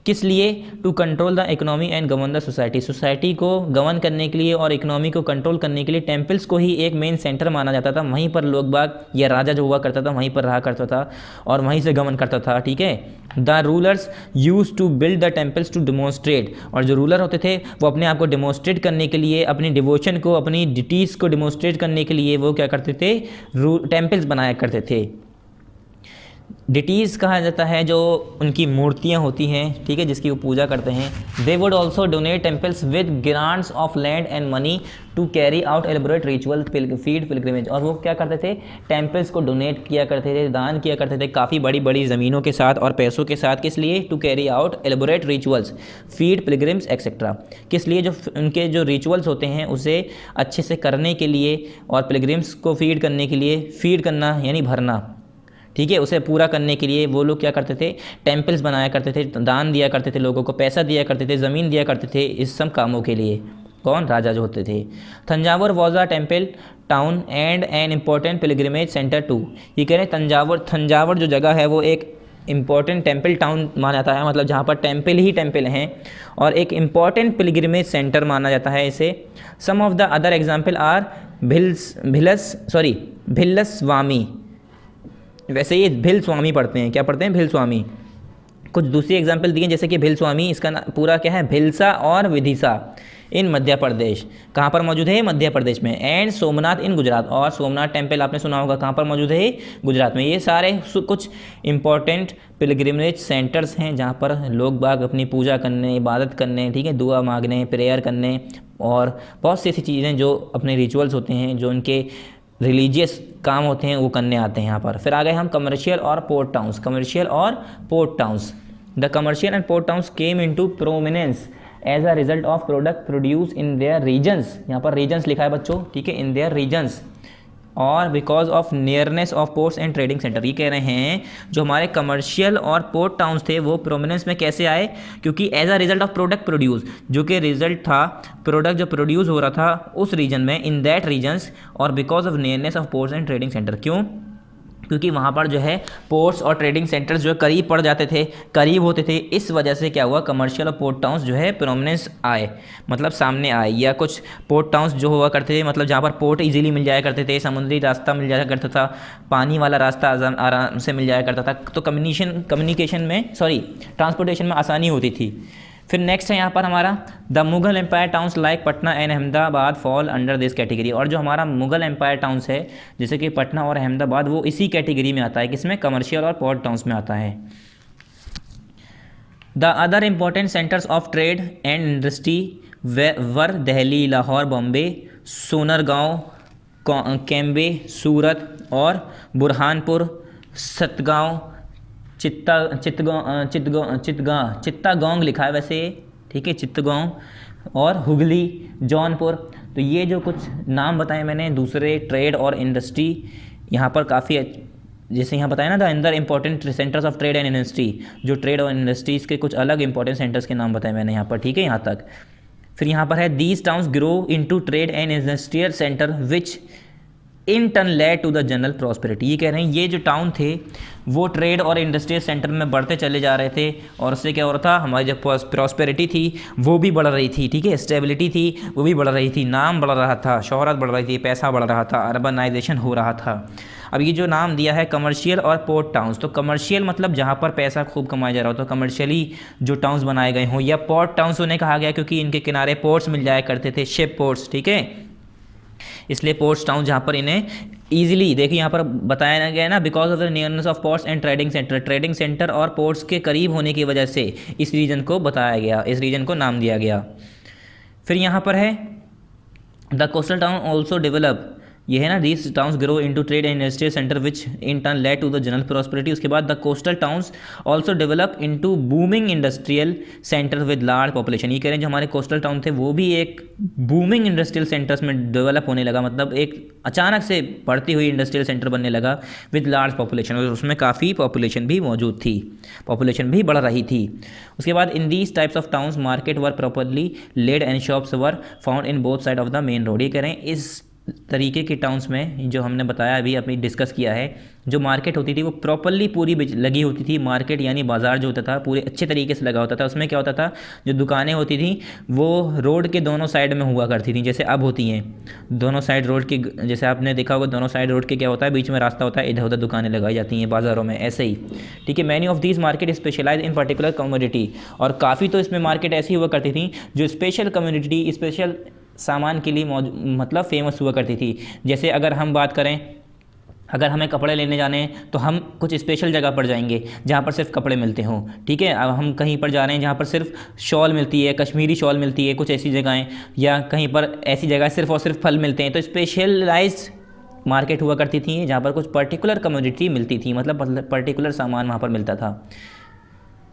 किस लिए? To control the economy and govern the society, society को गवर्न करने के लिए और इकोनॉमी को कंट्रोल करने के लिए टेम्पल्स को ही एक मेन सेंटर माना जाता था। वहीं पर लोग बाग या राजा जो हुआ करता था वहीं पर रहा करता था और वहीं से गवर्न करता था, ठीक है। The rulers use to build the temples to demonstrate, और जो रूलर होते थे वो अपने आप को डिमोन्स्ट्रेट करने के लिए, अपनी डिवोशन को, अपनी डिटीज़ को डिमोन्स्ट्रेट करने के लिए वो क्या करते थे? टेम्पल्स बनाया करते थे। डिटीज़ कहा जाता है जो उनकी मूर्तियाँ होती हैं, ठीक है, जिसकी वो पूजा करते हैं। They would also donate temples with grants of land and money to carry out elaborate ritual feed pilgrimage, और वो क्या करते थे? टेम्पल्स को डोनेट किया करते थे, दान किया करते थे काफ़ी बड़ी बड़ी ज़मीनों के साथ और पैसों के साथ। किस लिए? To carry out elaborate rituals feed pilgrims etcetera, किस लिए? जो उनके जो रिचुअल्स होते हैं उसे अच्छे से करने के लिए और पिलग्रिम्स को फीड करने के लिए, फीड करना यानी भरना, ठीक है, उसे पूरा करने के लिए वो लोग क्या करते थे? टेम्पल्स बनाया करते थे, दान दिया करते थे, लोगों को पैसा दिया करते थे, ज़मीन दिया करते थे इस सब कामों के लिए। कौन? राजा जो होते थे। Thanjavur was a temple town and an important pilgrimage centre too, ये कह रहे हैं तंजावुर जो जगह है वो एक इम्पॉर्टेंट टेम्पल टाउन माना जाता है, मतलब जहाँ पर टेम्पल ही टेम्पल हैं, और एक इम्पॉर्टेंट पिलग्रिमेज सेंटर माना जाता है इसे। Some of the other example are Bhillaswami, वैसे ये भिल स्वामी पढ़ते हैं, क्या पढ़ते हैं? भिल स्वामी। कुछ दूसरी एग्जाम्पल दिए जैसे कि भिल स्वामी, इसका पूरा क्या है? भिलसा और विदिशा इन मध्य प्रदेश, कहाँ पर मौजूद है? मध्य प्रदेश में। एंड सोमनाथ इन गुजरात, और सोमनाथ टेम्पल आपने सुना होगा कहाँ पर मौजूद है? गुजरात में। ये सारे कुछ इंपॉर्टेंट पिलग्रिमेज सेंटर्स हैं जहाँ पर लोग बाग अपनी पूजा करने, इबादत करने, ठीक है, दुआ मांगने, प्रेयर करने और बहुत सी ऐसी चीज़ें जो अपने रिचुअल्स होते हैं, जो उनके रिलीजियस काम होते हैं, वो करने आते हैं यहाँ पर। फिर आ गए हम कमर्शियल और पोर्ट टाउन्स। कमर्शियल और port towns, the commercial and port towns came into prominence as a result of product produce in their regions, यहाँ पर रीजन्स लिखा है बच्चों, ठीक है, इन देयर रीजन्स, और because of nearness of ports and trading centre. ये कह रहे हैं जो हमारे कमर्शियल और पोर्ट टाउन्स थे वो प्रोमिनेंस में कैसे आए? क्योंकि as a result of product produce, जो कि रिजल्ट था प्रोडक्ट जो प्रोड्यूस हो रहा था उस रीजन में, इन दैट रीजन्स, और because of nearness of ports and trading centre. क्यों? क्योंकि वहाँ पर जो है पोर्ट्स और ट्रेडिंग सेंटर्स जो करीब पड़ जाते थे, करीब होते थे, इस वजह से क्या हुआ? कमर्शियल और पोर्ट टाउन्स जो है प्रोमिनेंस आए, मतलब सामने आए। या कुछ पोर्ट टाउन्स जो हुआ करते थे, मतलब जहाँ पर पोर्ट इजीली मिल जाया करते थे, समुद्री रास्ता मिल जाया करता था, पानी वाला रास्ता आराम से मिल जाया करता था, तो ट्रांसपोर्टेशन में आसानी होती थी। फिर नेक्स्ट है यहाँ पर हमारा the Mughal empire towns like Patna and Ahmedabad fall under this category, और जो हमारा मुगल एम्पायर टाउन्स है जैसे कि पटना और अहमदाबाद, वो इसी कैटेगरी में आता है, किसमें? कमर्शियल और पोर्ट टाउन्स में आता है। The other important centres of trade and industry were Delhi, Lahore, Bombay, Sonargaon, Cambay, Surat और बुरहानपुर, सतगांव, चित्तागोंग लिखा है वैसे, ठीक है, चित्तगोंग, और हुगली, जौनपुर। तो ये जो कुछ नाम बताए मैंने दूसरे ट्रेड और इंडस्ट्री, यहाँ पर काफ़ी जैसे यहाँ बताया ना द अंदर important centres of trade and industry, जो ट्रेड और इंडस्ट्रीज़ के कुछ अलग इंपॉर्टेंट सेंटर्स के नाम बताए मैंने यहाँ पर, ठीक है, यहाँ तक। फिर यहाँ पर है these towns grow into trade and industrial centre which in turn led to the general prosperity. ये कह रहे हैं ये जो टाउन थे वो ट्रेड और इंडस्ट्रियल सेंटर में बढ़ते चले जा रहे थे, और उससे क्या हो रहा था? हमारी जो प्रॉस्पेरिटी थी वो भी बढ़ रही थी, ठीक है, स्टेबिलिटी थी वो भी बढ़ रही थी, नाम बढ़ रहा था, शोहरत बढ़ रही थी, पैसा बढ़ रहा था, अर्बनाइजेशन हो रहा था। अब ये जो नाम दिया है कमर्शियल और पोर्ट टाउन्स, तो कमर्शियल मतलब जहाँ पर पैसा खूब कमाया जा रहा हो, तो कमर्शियली जो टाउन्स बनाए गए हों, या पोर्ट टाउन्स उन्हें कहा गया क्योंकि इनके किनारे पोर्ट्स मिल जाया करते थे, शिप पोर्ट्स, ठीक है, इसलिए पोर्ट्स टाउन जहाँ पर इन्हें ईजिली, देखिए यहाँ पर बताया गया ना, because of the nearness of ports and trading centre, trading centre और पोर्ट्स के करीब होने की वजह से इस रीजन को बताया गया, इस रीजन को नाम दिया गया। फिर यहाँ पर है the coastal town also develop ये है ना, these towns grow into trade and industrial centre which in turn led to the general prosperity. उसके बाद the coastal towns also develop into booming industrial centre with large population. ये कह रहे हैं जो हमारे कोस्टल टाउन थे वो भी एक बूमिंग इंडस्ट्रियल सेंटर्स में डेवलप होने लगा, मतलब एक अचानक से बढ़ती हुई इंडस्ट्रियल सेंटर बनने लगा विद लार्ज पॉपुलेशन, और उसमें काफ़ी पॉपुलेशन भी मौजूद थी, पॉपुलेशन भी बढ़ रही थी। उसके बाद in these types of towns market were properly laid and shops were found in both side of the main road. ये कह रहे हैं इस तरीके के टाउन्स में जो हमने बताया अभी अपनी डिस्कस किया है, जो मार्केट होती थी वो प्रॉपरली पूरी लगी होती थी। मार्केट यानी बाज़ार जो होता था पूरे अच्छे तरीके से लगा होता था। उसमें क्या होता था, जो दुकानें होती थी वो रोड के दोनों साइड में हुआ करती थी, जैसे अब होती हैं दोनों साइड रोड के, जैसे आपने देखा होगा दोनों साइड रोड के क्या होता है, बीच में रास्ता होता है, इधर उधर दुकानें लगाई जाती हैं बाज़ारों में, ऐसे ही। ठीक है, many of these market specialise in particular community, और काफ़ी तो इसमें मार्केट ऐसी हुआ करती थी जो स्पेशल कम्युनिटी, स्पेशल सामान के लिए मतलब फेमस हुआ करती थी। जैसे अगर हम बात करें, अगर हमें कपड़े लेने जाने हैं तो हम कुछ स्पेशल जगह पर जाएंगे जहाँ पर सिर्फ कपड़े मिलते हों। ठीक है, अब हम कहीं पर जा रहे हैं जहाँ पर सिर्फ शॉल मिलती है, कश्मीरी शॉल मिलती है, कुछ ऐसी जगहें, या कहीं पर ऐसी जगह सिर्फ और सिर्फ फल मिलते हैं, तो स्पेशलाइज्ड मार्केट हुआ करती थी जहाँ पर कुछ पर्टिकुलर कम्युनिटी मिलती थी, मतलब पर्टिकुलर सामान वहाँ पर मिलता था।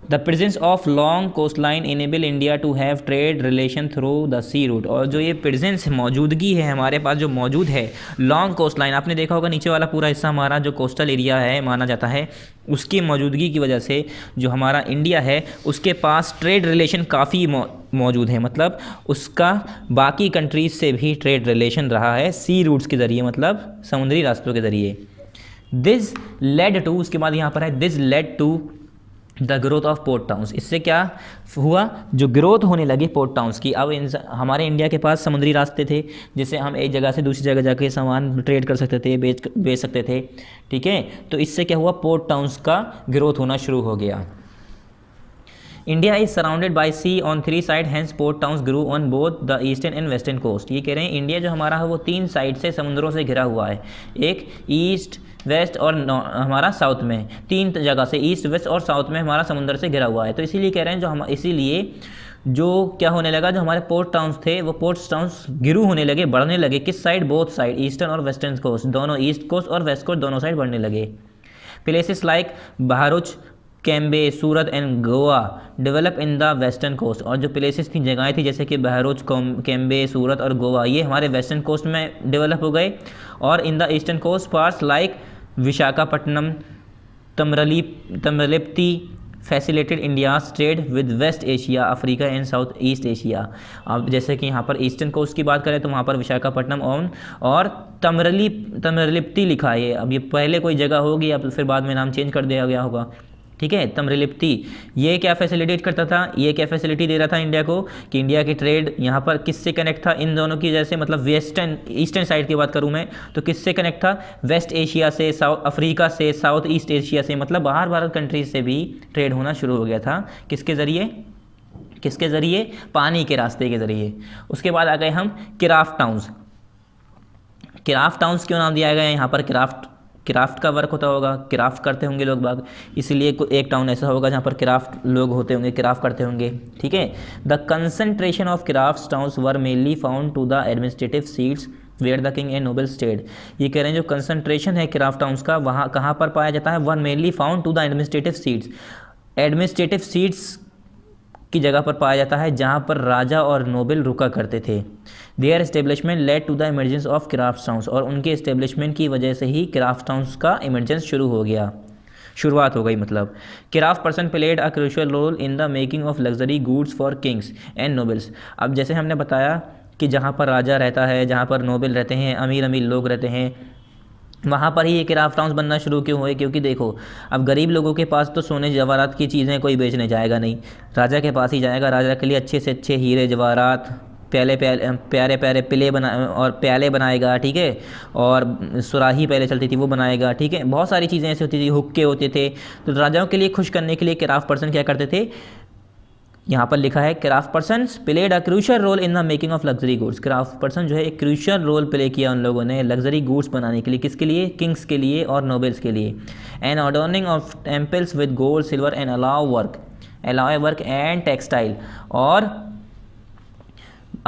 The presence of long coast line enable India to have trade relation through the sea route, और जो ये प्रेजेंस मौजूदगी है हमारे पास जो मौजूद है लॉन्ग कोस्ट लाइन, आपने देखा होगा नीचे वाला पूरा हिस्सा हमारा जो कोस्टल एरिया है माना जाता है, उसकी मौजूदगी की वजह से जो हमारा इंडिया है उसके पास ट्रेड रिलेशन काफ़ी मौजूद है, मतलब उसका बाकी कंट्रीज से भी ट्रेड रिलेशन रहा है सी रूट्स के ज़रिए, मतलब समुद्री रास्तों के ज़रिए। दिस लेड टू, उसके बाद यहाँ पर है this led to the growth of port towns. इससे क्या हुआ, जो ग्रोथ होने लगी पोर्ट टाउन्स की। अब हमारे इंडिया के पास समुद्री रास्ते थे जिससे हम एक जगह से दूसरी जगह जाके सामान ट्रेड कर सकते थे, बेच सकते थे। ठीक है, तो इससे क्या हुआ, पोर्ट टाउन्स का ग्रोथ होना शुरू हो गया। India is surrounded by sea on 3 side, hence port towns grew on both the eastern and western coast. ये कह रहे हैं इंडिया जो हमारा है वो 3 साइड से समुद्रों से घिरा हुआ है, एक ईस्ट, वेस्ट और हमारा साउथ में, 3 जगह से ईस्ट, वेस्ट और साउथ में हमारा समुद्र से घिरा हुआ है। तो इसीलिए कह रहे हैं इसीलिए जो क्या होने लगा, जो हमारे पोर्ट टाउन्स थे वो पोर्ट टाउन्स गिरू होने लगे, बढ़ने लगे। किस साइड, बोथ साइड, ईस्टर्न और वेस्टर्न कोस्ट दोनों, ईस्ट कोस्ट और वेस्ट कोस्ट दोनों साइड बढ़ने लगे। Places like Bharuch, Cambay, Surat and Goa develop in the western coast, और जो प्लेसेस थी, जगहें थी जैसे कि बहरुच, कैम्बे, सूरत और गोवा, ये हमारे वेस्टर्न कोस्ट में डेवलप हो गए। और in the eastern coast parts like Visakhapatnam, Tamralipti facilitated India's trade with West Asia, Africa and South east Asia. अब जैसे कि यहाँ पर ईस्टर्न कोस्ट की बात करें तो वहाँ पर विशाखापट्टनम और तमरलिप्ती लिखा है। अब ये पहले कोई जगह होगी, अब फिर बाद में नाम चेंज कर दिया गया होगा। ठीक है, तमरलिप्ती, ये क्या फैसिलिटेट करता था, ये क्या फैसिलिटी दे रहा था इंडिया को, कि इंडिया की ट्रेड यहाँ पर किससे कनेक्ट था, इन दोनों की, जैसे मतलब वेस्टर्न ईस्टर्न साइड की बात करूँ मैं तो किससे कनेक्ट था, वेस्ट एशिया से, साउथ अफ्रीका से, साउथ ईस्ट एशिया से, मतलब बाहर भारत कंट्रीज से भी ट्रेड होना शुरू हो गया था। किसके ज़रिए, पानी के रास्ते के ज़रिए। उसके बाद आ गए हम क्राफ्ट टाउन्स। क्राफ्ट टाउन्स क्यों नाम दिया गया यहाँ पर, क्राफ्ट का वर्क होता होगा, क्राफ्ट करते होंगे लोग बाग, इसलिए एक टाउन ऐसा होगा जहाँ पर क्राफ्ट लोग होते होंगे, क्राफ्ट करते होंगे। ठीक है, the concentration of craft towns were mainly found to the administrative seats where the king and noble stayed. ये कह रहे हैं जो कंसंट्रेशन है क्राफ्ट टाउन्स का, वहाँ कहाँ पर पाया जाता है, one mainly found to the administrative seats, administrative seats की जगह पर पाया जाता है जहाँ पर राजा और नोबल रुका करते थे। Their establishment led to the emergence of craft towns, और उनके एस्टेब्लिशमेंट की वजह से ही क्राफ्ट टाउन्स का इमरजेंस शुरुआत हो गई। मतलब craft person played a crucial role in the making of luxury goods for kings and nobles. अब जैसे हमने बताया कि जहाँ पर राजा रहता है, जहाँ पर नोबल रहते हैं, अमीर अमीर लोग रहते हैं, वहाँ पर ही ये क्राफ्ट हाउस बनना शुरू क्यों हुए, क्योंकि देखो अब गरीब लोगों के पास तो सोने जवाहरात की चीज़ें कोई बेचने जाएगा नहीं, राजा के पास ही जाएगा। राजा के लिए अच्छे से अच्छे हीरे जवाहरात, प्यारे प्यारे प्याले बनाएगा। ठीक है, और सुराही पहले चलती थी वो बनाएगा। ठीक है, बहुत सारी चीज़ें ऐसी होती थी, हुक्के होते थे। तो राजाओं के लिए खुश करने के लिए क्राफ्ट पर्सन क्या करते थे, यहाँ पर लिखा है craft person played a crucial role in the making of luxury goods. Craft person जो है एक क्रूशियल रोल प्ले किया उन लोगों ने लग्जरी गुड्स बनाने के लिए। किसके लिए, किंग्स के लिए और नोबल्स के लिए। And adorning of temples with gold, silver and alloy work and textile, और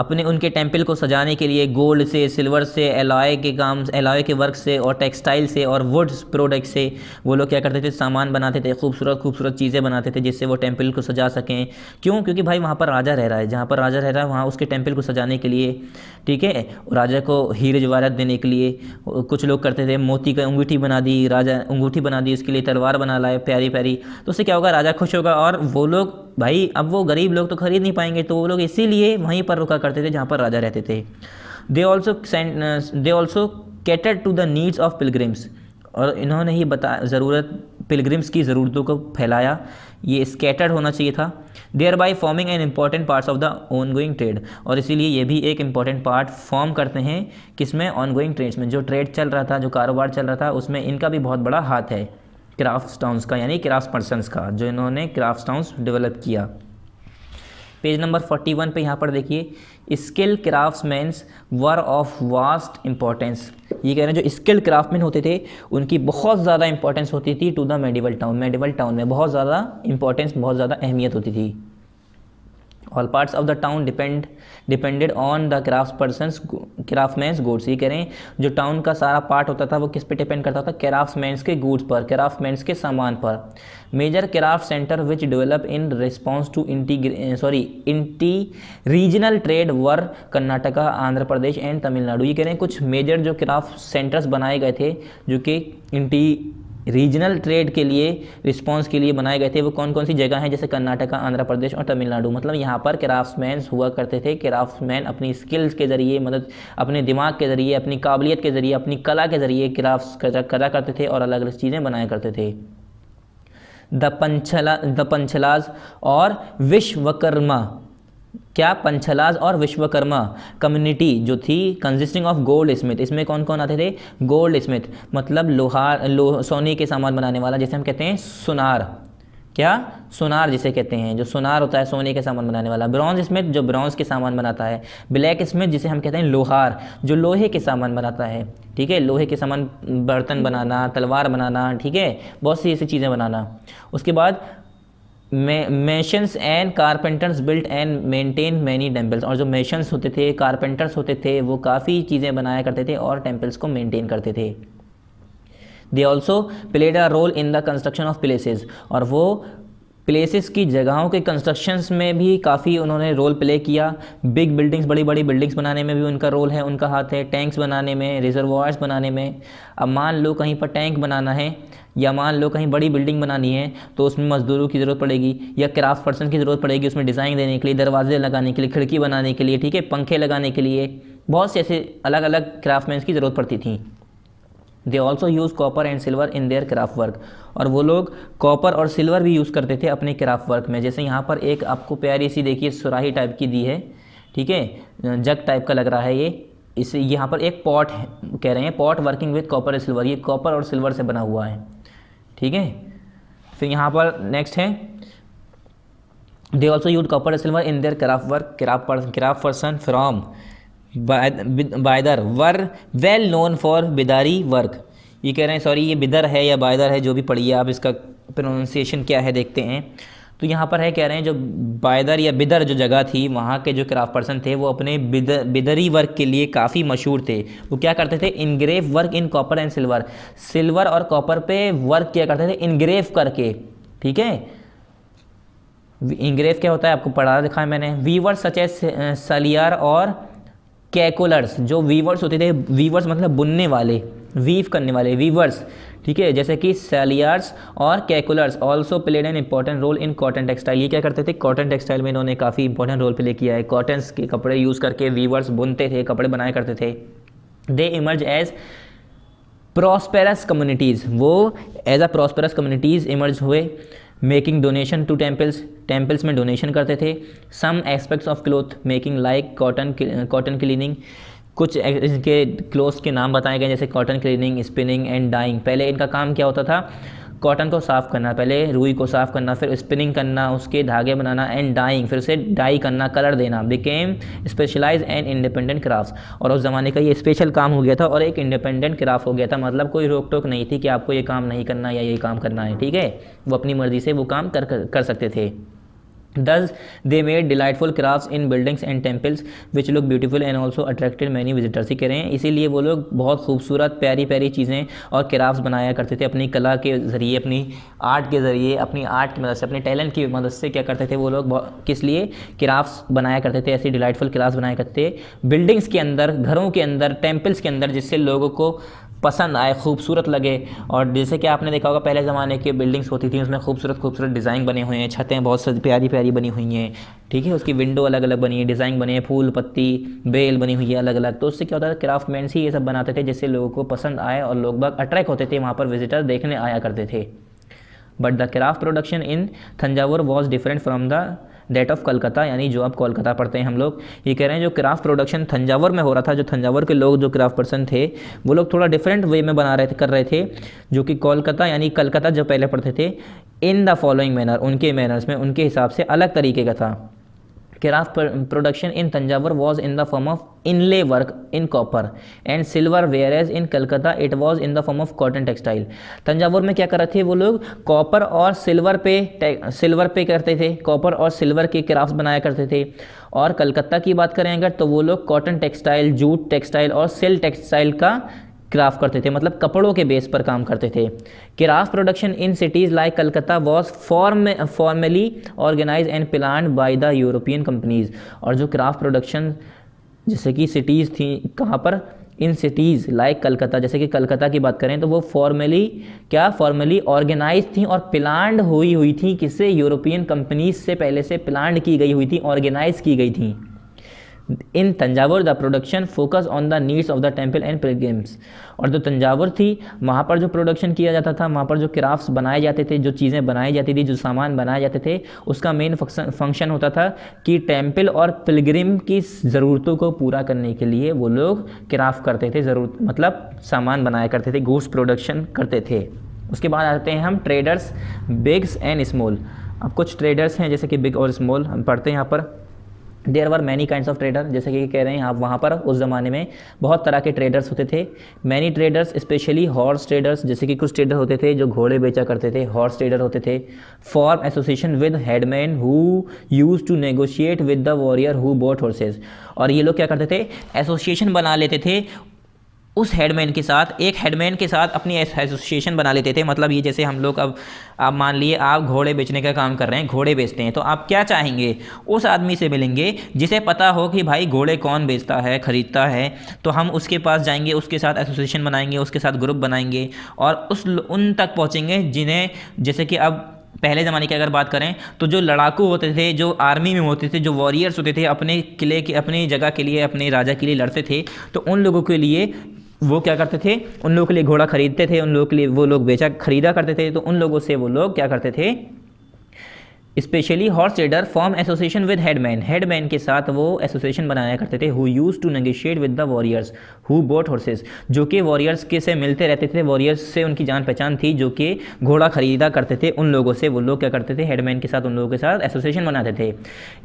अपने उनके टेम्पल को सजाने के लिए गोल्ड से, सिल्वर से, एलॉय के काम, एलॉय के वर्क से और टेक्सटाइल से और वुड्स प्रोडक्ट से वो लोग क्या करते थे, सामान बनाते थे, खूबसूरत खूबसूरत चीज़ें बनाते थे जिससे वो टेम्पल को सजा सकें। क्यों? क्योंकि भाई वहाँ पर राजा रह रहा है, जहाँ पर राजा रह रहा है वहाँ उसके टेम्पल को सजाने के लिए, ठीक है, राजा को हीरे जवाहरात देने के लिए। कुछ लोग करते थे मोती का अंगूठी बना दी, राजा अंगूठी बना दी, उसके लिए तलवार बना लाए प्यारी प्यारी, तो उससे क्या होगा, राजा खुश होगा। और वो लोग भाई, अब वो गरीब लोग तो खरीद नहीं पाएंगे, तो वो लोग इसीलिए वहीं पर रुका करते थे जहाँ पर राजा रहते थे। They also cater to the needs of pilgrims, और इन्होंने ही पिलग्रिम्स की ज़रूरतों को फैलाया, ये स्कैटर्ड होना चाहिए था। Thereby forming an important parts of the ongoing trade, और इसीलिए ये भी एक इम्पॉर्टेंट पार्ट फॉर्म करते हैं किसमें, ऑन गोइंग ट्रेड्स में। जो ट्रेड चल रहा था, जो कारोबार चल रहा था, उसमें इनका भी बहुत बड़ा हाथ है, क्राफ्ट टाउन्स का, यानी क्राफ्ट पर्सनस का, जो इन्होंने क्राफ्ट टाउन्स डेवलप किया। पेज नंबर 41 पे यहाँ पर देखिए, skill craftsmans were of vast importance. ये कह रहे हैं जो स्किल क्राफ्टमैन होते थे उनकी बहुत ज़्यादा इंपॉर्टेंस होती थी to the medieval town, medieval town में बहुत ज़्यादा इंपॉर्टेंस, बहुत ज़्यादा अहमियत होती थी। All parts of the town depended on the craftmans goods. ये कह रहे हैं जो टाउन का सारा पार्ट होता था वो किस पे डिपेंड करता था, क्राफ्टमैन्स के गुड्स पर, क्राफ्टमैन्स के सामान पर। Major craft centre which develop in response to inter regional trade were Karnataka, Andhra Pradesh and Tamil Nadu. ये कह रहे हैं कुछ मेजर जो क्राफ्ट सेंटर्स बनाए गए थे जो कि इंटी रीजनल ट्रेड के लिए, रिस्पांस के लिए बनाए गए थे, वो कौन कौन सी जगह हैं, जैसे कर्नाटका, आंध्र प्रदेश और तमिलनाडु। मतलब यहाँ पर क्राफ्ट्समैन हुआ करते थे। क्राफ्ट्समैन अपनी स्किल्स के ज़रिए, मतलब अपने दिमाग के ज़रिए, अपनी काबिलियत के ज़रिए, अपनी कला के ज़रिए क्राफ्ट्स करा करते थे और अलग अलग चीज़ें बनाया करते थे। द पंचलाज और विश्वकर्मा, क्या, पंचलाज और विश्वकर्मा कम्युनिटी जो थी कंसिस्टिंग ऑफ गोल्ड स्मिथ, इसमें कौन कौन आते थे, गोल्ड स्मिथ मतलब सोने के सामान बनाने वाला, जैसे हम कहते हैं सुनार, क्या, सुनार जिसे कहते हैं, जो सुनार होता है सोने के सामान बनाने वाला। ब्रॉन्ज स्मिथ जो ब्रॉन्ज के सामान बनाता है। ब्लैक स्मिथ जिसे हम कहते हैं लोहार, जो लोहे के सामान बनाता है, ठीक है, लोहे के सामान, बर्तन बनाना, तलवार बनाना, ठीक है, बहुत सी ऐसी चीज़ें बनाना। उसके बाद masons and carpenters built and maintain many temples, और जो मेशंस होते थे, कारपेंटर्स होते थे, वो काफ़ी चीज़ें बनाया करते थे और टेम्पल्स को मेंटेन करते थे। They also played a role in the construction of places, और वो प्लेसेस की जगहों के कंस्ट्रक्शंस में भी काफ़ी उन्होंने रोल प्ले किया। बिग बिल्डिंग्स, बड़ी बड़ी बिल्डिंग्स बनाने में भी उनका रोल है, उनका हाथ है। टैंक्स बनाने में, रिजर्वायर्स बनाने में। अब मान लो कहीं पर टैंक बनाना है या मान लो कहीं बड़ी बिल्डिंग बनानी है तो उसमें मजदूरों की ज़रूरत पड़ेगी या क्राफ्ट पर्सन की ज़रूरत पड़ेगी, उसमें डिज़ाइन देने के लिए, दरवाजे लगाने के लिए, खिड़की बनाने के लिए, ठीक है, पंखे लगाने के लिए, बहुत से ऐसे अलग अलग क्राफ्टमैन्स की ज़रूरत पड़ती थी। They also use copper and silver in their craft work, और वो लोग कॉपर और सिल्वर भी यूज़ करते थे अपने क्राफ्ट वर्क में। जैसे यहाँ पर एक आपको प्यारी सी देखिए सुराही टाइप की दी है, ठीक है, जग टाइप का लग रहा है ये। इस यहाँ पर एक पॉट है, कह रहे हैं pot working with copper and silver, ये कॉपर और सिल्वर से बना हुआ है, ठीक है। फिर यहाँ पर नेक्स्ट है, they also use copper and silver in their craft work, craft person from Bidar were well known for Bidri work. ये कह रहे हैं, सॉरी ये बिदर है या बायदर है, जो भी पढ़िए आप, इसका प्रोनाउंसिएशन क्या है देखते हैं। तो यहाँ पर है, कह रहे हैं जो बायदर या बिदर जो जगह थी, वहाँ के जो क्राफ्ट पर्सन थे वो अपने बिदरी वर्क के लिए काफ़ी मशहूर थे। वो क्या करते थे, engrave work in copper and silver, silver और कॉपर पे वर्क किया करते थे इनग्रेव करके, ठीक है। इनग्रेव क्या होता है आपको पढ़ा दिखा है मैंने। वीवर सच एज सलियार और कैकोलर्स, जो वीवर्स होते थे, वीवर्स मतलब बुनने वाले, वीव करने वाले, वीवर्स, ठीक है, जैसे कि सैलियार्स और Kaikolars also played an important role in cotton textile. ये क्या करते थे, कॉटन टेक्सटाइल में इन्होंने काफ़ी इंपॉर्टेंट रोल प्ले किया है। कॉटन्स के कपड़े यूज़ करके वीवर्स बुनते थे, कपड़े बनाया करते थे। They emerge as prosperous communities, वो as a prosperous communities emerge हुए। मेकिंग डोनेशन टू टेम्पल्स में डोनेशन करते थे। Some aspects of cloth making like cotton cleaning, कुछ इनके क्लोथ्स के नाम बताए गए जैसे cotton cleaning, spinning and dyeing. पहले इनका काम क्या होता था, कॉटन को साफ़ करना, पहले रुई को साफ़ करना, फिर स्पिनिंग करना, उसके धागे बनाना, एंड डाइंग, फिर उसे डाई करना, कलर देना। Became specialise and independent craft, और उस ज़माने का ये स्पेशल काम हो गया था और एक इंडिपेंडेंट क्राफ्ट हो गया था। मतलब कोई रोक टोक नहीं थी कि आपको ये काम नहीं करना या ये काम करना है, ठीक है, वो अपनी मर्ज़ी से वो काम कर सकते थे। Thus, they made delightful crafts in buildings and temples, which look beautiful and also attracted many visitors। ही कह रहे हैं इसीलिए वो लोग बहुत खूबसूरत प्यारी प्यारी चीज़ें और क्राफ्ट्स बनाया करते थे अपनी कला के ज़रिए, अपनी आर्ट के ज़रिए, अपनी आर्ट की मदद से, अपने टैलेंट की मदद से क्या करते थे वो लोग, किस लिए, क्राफ्ट्स बनाया करते थे, ऐसी डिलाइटफुल क्राफ्ट्स बनाया करते थे बिल्डिंग्स के अंदर, घरों के अंदर, टेम्पल्स के अंदर, जिससे लोगों को पसंद आए, खूबसूरत लगे। और जैसे कि आपने देखा होगा पहले ज़माने की बिल्डिंग्स होती थी, उसमें खूबसूरत खूबसूरत डिज़ाइन बने हुए हैं, छतें बहुत सी प्यारी प्यारी बनी हुई हैं, ठीक है, उसकी विंडो अलग अलग बनी है, डिज़ाइन बने हैं, फूल पत्ती बेल बनी हुई है अलग अलग। तो उससे क्या होता था, क्राफ्टमैन्स ही ये सब बनाते थे जिससे लोगों को पसंद आए और लोग बाग अट्रैक्ट होते थे, वहाँ पर विजिटर देखने आया करते थे। But the craft production in Thanjavur was different from the that of Calcutta, यानी जो आप कोलकाता पढ़ते हैं हम लोग, ये कह रहे हैं जो क्राफ्ट प्रोडक्शन तंजावुर में हो रहा था, जो तंजावुर के लोग जो क्राफ्ट पर्सन थे वो लोग थोड़ा डिफरेंट वे में बना रहे थे, कर रहे थे, जो कि कोलकाता यानी कलकत्ता जो पहले पढ़ते थे, इन द फॉलोइंग मैनर, उनके मैनर्स में, उनके हिसाब से अलग तरीके का था। Craft production in Thanjavur was in the form of inlay work in copper and silver, whereas in Calcutta it was in the form of cotton textile. Thanjavur में क्या कर रहे थे वो लोग, कॉपर और सिल्वर पे करते थे, कॉपर और सिल्वर के क्राफ्ट्स बनाया करते थे। और कलकत्ता की बात करें अगर तो वो लोग कॉटन टेक्सटाइल, जूट टेक्सटाइल और सिल्क टेक्सटाइल का क्राफ्ट करते थे, मतलब कपड़ों के बेस पर काम करते थे। Craft production in cities like Calcutta was formally organise and planned by the European companies. और जो क्राफ्ट प्रोडक्शन जैसे कि सिटीज़ थी, कहाँ पर, इन सिटीज़ लाइक कलकत्ता, जैसे कि कलकत्ता की बात करें तो वो फॉर्मली ऑर्गेनाइज थी और प्लान्ड हुई थी, किससे, यूरोपियन कंपनीज से पहले से प्लान्ड की गई हुई थी, ऑर्गेनाइज की गई थी। In Thanjavur the production focus on the needs of the temple and pilgrims. और जो तंजावुर थी वहाँ पर जो प्रोडक्शन किया जाता था, वहाँ पर जो क्राफ्ट्स बनाए जाते थे, जो चीज़ें बनाई जाती थी, जो सामान बनाए जाते थे, उसका मेन फंक्शन होता था कि टेम्पल और पिलग्रिम की ज़रूरतों को पूरा करने के लिए वो लोग क्राफ्ट करते थे, ज़रूरत मतलब सामान बनाया करते थे, गुड्स प्रोडक्शन करते थे। उसके बाद आते हैं हम ट्रेडर्स, बिग्स एंड स्मॉल। अब कुछ ट्रेडर्स हैं जैसे कि बिग और स्मॉल, हम पढ़ते हैं यहाँ पर। There were many kinds of trader, जैसे कि कह रहे हैं आप, वहाँ पर उस ज़माने में बहुत तरह के ट्रेडर्स होते थे। Many traders specially horse traders, जैसे कि कुछ ट्रेडर होते थे जो घोड़े बेचा करते थे, हॉर्स ट्रेडर होते थे। Form association with headman who use to negotiate with the warrior who bought horses. और ये लोग क्या करते थे, एसोसिएशन बना लेते थे उस हेडमैन के साथ, एक हेडमैन के साथ अपनी एसोसिएशन बना लेते थे। मतलब ये जैसे हम लोग, अब आप मान लिए आप घोड़े बेचने का काम कर रहे हैं, घोड़े बेचते हैं, तो आप क्या चाहेंगे, उस आदमी से मिलेंगे जिसे पता हो कि भाई घोड़े कौन बेचता है, ख़रीदता है, तो हम उसके पास जाएंगे, उसके साथ एसोसिएशन बनाएंगे, उसके साथ ग्रुप बनाएंगे और उन तक पहुँचेंगे जिन्हें, जैसे कि अब पहले ज़माने की अगर बात करें तो जो लड़ाकू होते थे, जो आर्मी में होते थे, जो वॉरियर्स होते थे, अपने किले के, अपनी जगह के लिए, अपने राजा के लिए लड़ते थे, तो उन लोगों के लिए वो क्या करते थे, उन लोगों के लिए घोड़ा खरीदते थे, उन लोगों के लिए वो लोग खरीदा करते थे। तो उन लोगों से वो लोग क्या करते थे, specially horse trader form association with headman के साथ वो एसोसिएशन बनाया करते थे। Who use to negotiate with the warriors who bought horses, जो कि वॉरियर्स के से मिलते रहते थे, वॉरियर्स से उनकी जान पहचान थी, जो कि घोड़ा खरीदा करते थे। उन लोगों से वो लोग क्या करते थे, हेडमैन के साथ उन लोगों के साथ एसोसिएशन बनाते थे।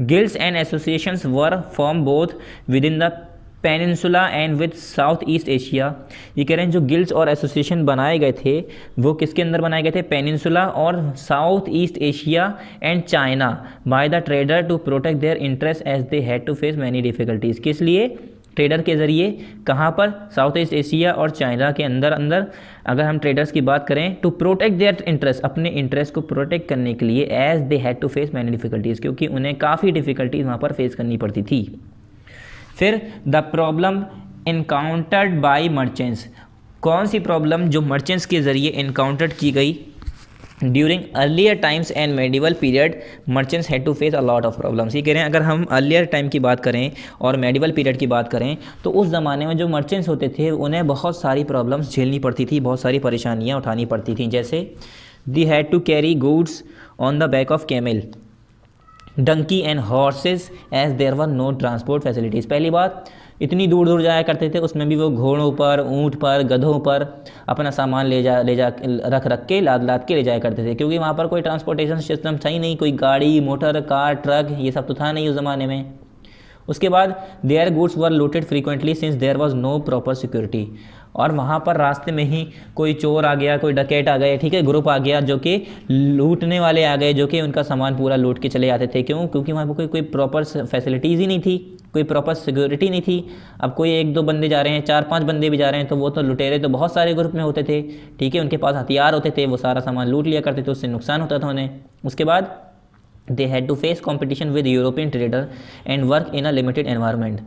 Guilds and associations were form both with in the peninsula and with south east Asia. ये कह रहे हैं जो गिल्ड्स और एसोसिएशन बनाए गए थे वो किसके अंदर बनाए गए थे, पेनिनसुला और south east Asia and China, by the trader to protect their interest as they had to face many difficulties. किस लिए, ट्रेडर के ज़रिए, कहाँ पर, साउथ ईस्ट एशिया और चाइना के अंदर अगर हम ट्रेडर्स की बात करें, टू प्रोटेक्ट देयर इंटरेस्ट, अपने इंटरेस्ट को प्रोटेक्ट करने के लिए, as they had to face many difficulties, क्योंकि उन्हें काफ़ी डिफिकल्टीज वहाँ पर फेस करनी पड़ती थी। फिर the problem encountered by merchants, कौन सी प्रॉब्लम जो मर्चेंट्स के ज़रिए इनकाउंटर की गई during earlier times and medieval period, merchants had to face a lot of problems. ये कह रहे हैं अगर हम अर्लियर टाइम की बात करें और मेडिवल पीरियड की बात करें तो उस ज़माने में जो मर्चेंट्स होते थे उन्हें बहुत सारी प्रॉब्लम्स झेलनी पड़ती थी, बहुत सारी परेशानियाँ उठानी पड़ती थी। जैसे they had to carry goods on the back of camel, donkey and horses as there were no transport facilities. पहली बात, इतनी दूर दूर जाया करते थे, उसमें भी वो घोड़ों पर, ऊँट पर, गधों पर अपना सामान ले जा रख के लाद के ले जाया करते थे, क्योंकि वहाँ पर कोई ट्रांसपोर्टेशन सिस्टम था ही नहीं, कोई गाड़ी, मोटर, कार, ट्रक, ये सब तो था नहीं उस ज़माने में। उसके बाद there goods were looted frequently since there was no proper security, और वहाँ पर रास्ते में ही कोई चोर आ गया, कोई डकैत आ गए, ठीक है, ग्रुप आ गया जो कि लूटने वाले आ गए, जो कि उनका सामान पूरा लूट के चले जाते थे। क्यों? क्योंकि वहाँ पर कोई प्रॉपर फैसिलिटीज़ ही नहीं थी, कोई प्रॉपर सिक्योरिटी नहीं थी। अब कोई 1-2 बंदे जा रहे हैं, 4-5 बंदे भी जा रहे हैं, तो वो तो लुटेरे तो बहुत सारे ग्रुप में होते थे, ठीक है, उनके पास हथियार होते थे, वो सारा सामान लूट लिया करते थे, उससे नुकसान होता था उन्हें। उसके बाद they had to face competition with European trader and work in a limited environment.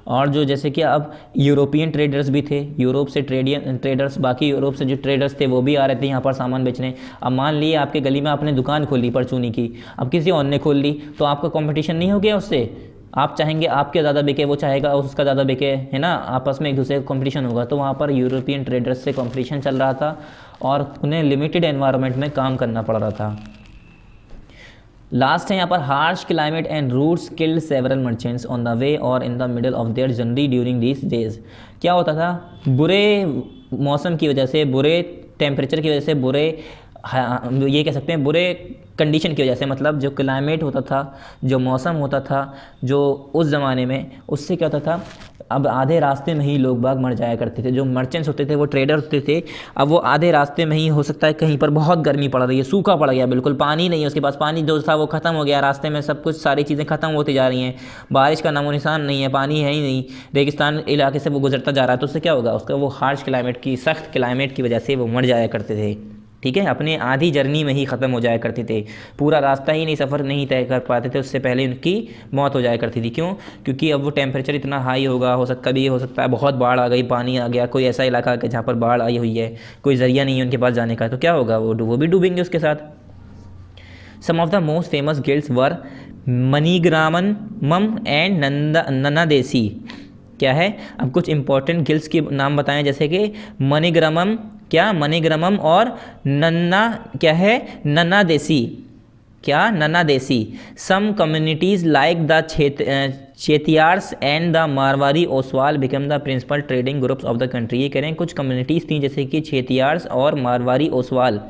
और जो जैसे कि अब यूरोपियन ट्रेडर्स भी थे, यूरोप से ट्रेडर्स, बाकी यूरोप से जो ट्रेडर्स थे वो भी आ रहे थे यहाँ पर सामान बेचने। अब मान लिए आपके गली में आपने दुकान खोली परचूनी की, अब किसी और ने खोल ली, तो आपका कंपटीशन नहीं हो गया उससे। आप चाहेंगे आपके ज़्यादा बिके, वो चाहेगा उसका ज़्यादा बिके, है ना, आपस में एक दूसरे का कंपटीशन होगा। तो वहाँ पर यूरोपियन ट्रेडर्स से कंपटीशन चल रहा था और उन्हें लिमिटेड एनवायरनमेंट में काम करना पड़ रहा था। लास्ट है यहाँ पर, harsh climate and routes killed several merchants on the way और in the middle of their journey during these days. क्या होता था? बुरे मौसम की वजह से, बुरे टेम्परेचर की वजह से, बुरे ये कह सकते हैं बुरे कंडीशन की वजह से, मतलब जो क्लाइमेट होता था, जो मौसम होता था जो उस ज़माने में, उससे क्या होता था, अब आधे रास्ते में ही लोग बाग मर जाया करते थे। जो मर्चेंट्स होते थे, वो ट्रेडर होते थे, अब वो आधे रास्ते में ही, हो सकता है कहीं पर बहुत गर्मी पड़ रही है, सूखा पड़ गया, बिल्कुल पानी नहीं है उसके पास, पानी जो था वो ख़त्म हो गया, रास्ते में सब कुछ सारी चीज़ें ख़त्म होती जा रही हैं, बारिश का नामो निशान नहीं है, पानी है ही नहीं, रेगिस्तान इलाके से वो गुजरता जा रहा है। तो उससे क्या होगा, उसका वो हार्श क्लाइमेट की, सख्त क्लाइमेट की वजह से वो मर जाया करते थे, ठीक है, अपने आधी जर्नी में ही ख़त्म हो जाया करते थे, पूरा रास्ता ही नहीं, सफ़र नहीं तय कर पाते थे, उससे पहले उनकी मौत हो जाया करती थी। क्यों? क्योंकि अब वो टेम्परेचर इतना हाई होगा, कभी हो सकता है बहुत बाढ़ आ गई, पानी आ गया, कोई ऐसा इलाका है जहाँ पर बाढ़ आई हुई है, कोई ज़रिया नहीं है उनके पास जाने का, तो क्या होगा, वो भी डूबेंगे उसके साथ। Some of the most famous guilds were Manigramam and Nanadesi. क्या है? अब कुछ इंपॉर्टेंट गिल्ड्स के नाम बताएं, जैसे कि मणिग्रामम, क्या, मणिग्रामम और क्या है, नन्ना देसी, क्या, Nanadesi. Some communities like the Chettiars and the Marwari Oswal become the principal trading groups of the country. ये कह रहे हैं कुछ कम्युनिटीज़ थी जैसे कि चेतियार्स और मारवाड़ी ओसवाल,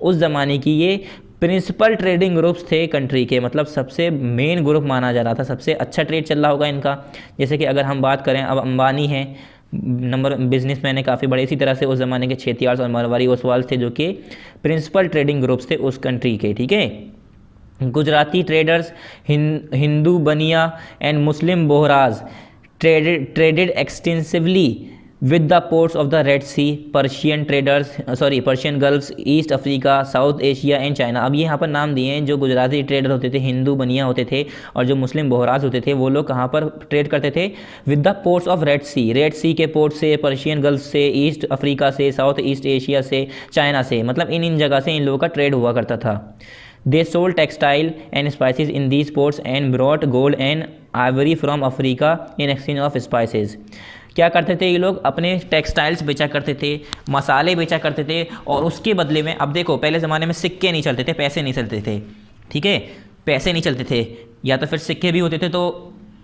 उस ज़माने की ये प्रिंसिपल ट्रेडिंग ग्रुप्स थे कंट्री के, मतलब सबसे मेन ग्रुप माना जा रहा था, सबसे अच्छा ट्रेड चल रहा होगा इनका। जैसे कि अगर हम बात करें, अब अंबानी हैं, नंबर बिजनेसमैन है काफ़ी बड़े, इसी तरह से उस ज़माने के चेतियार्स और मारवाड़ी ओसवाल थे जो कि प्रिंसिपल ट्रेडिंग ग्रुप्स थे उस कंट्री के, ठीक है। Gujarati traders, Hindu Bania and Muslim Bohras traded extensively with the ports of the Red Sea, Persian Gulfs, East Africa, South Asia and China. अब ये यहाँ पर नाम दिए हैं, जो गुजराती ट्रेडर होते थे, हिंदू बनिया होते थे, और जो मुस्लिम बोहराज होते थे, वो लोग कहाँ पर ट्रेड करते थे? With the ports of Red Sea के पोर्ट से, पर्शियन गल्फ से, ईस्ट अफ्रीका से, साउथ ईस्ट एशिया से, चाइना से, मतलब इन जगह से इन लोगों का ट्रेड हुआ करता था। They sold textile and spices in these ports and brought gold and Ivory from Africa in exchange of spices. क्या करते थे ये लोग? अपने टेक्सटाइल्स बेचा करते थे, मसाले बेचा करते थे, और उसके बदले में, अब देखो पहले ज़माने में सिक्के नहीं चलते थे, पैसे नहीं चलते थे, ठीक है, पैसे नहीं चलते थे, या तो फिर सिक्के भी होते थे तो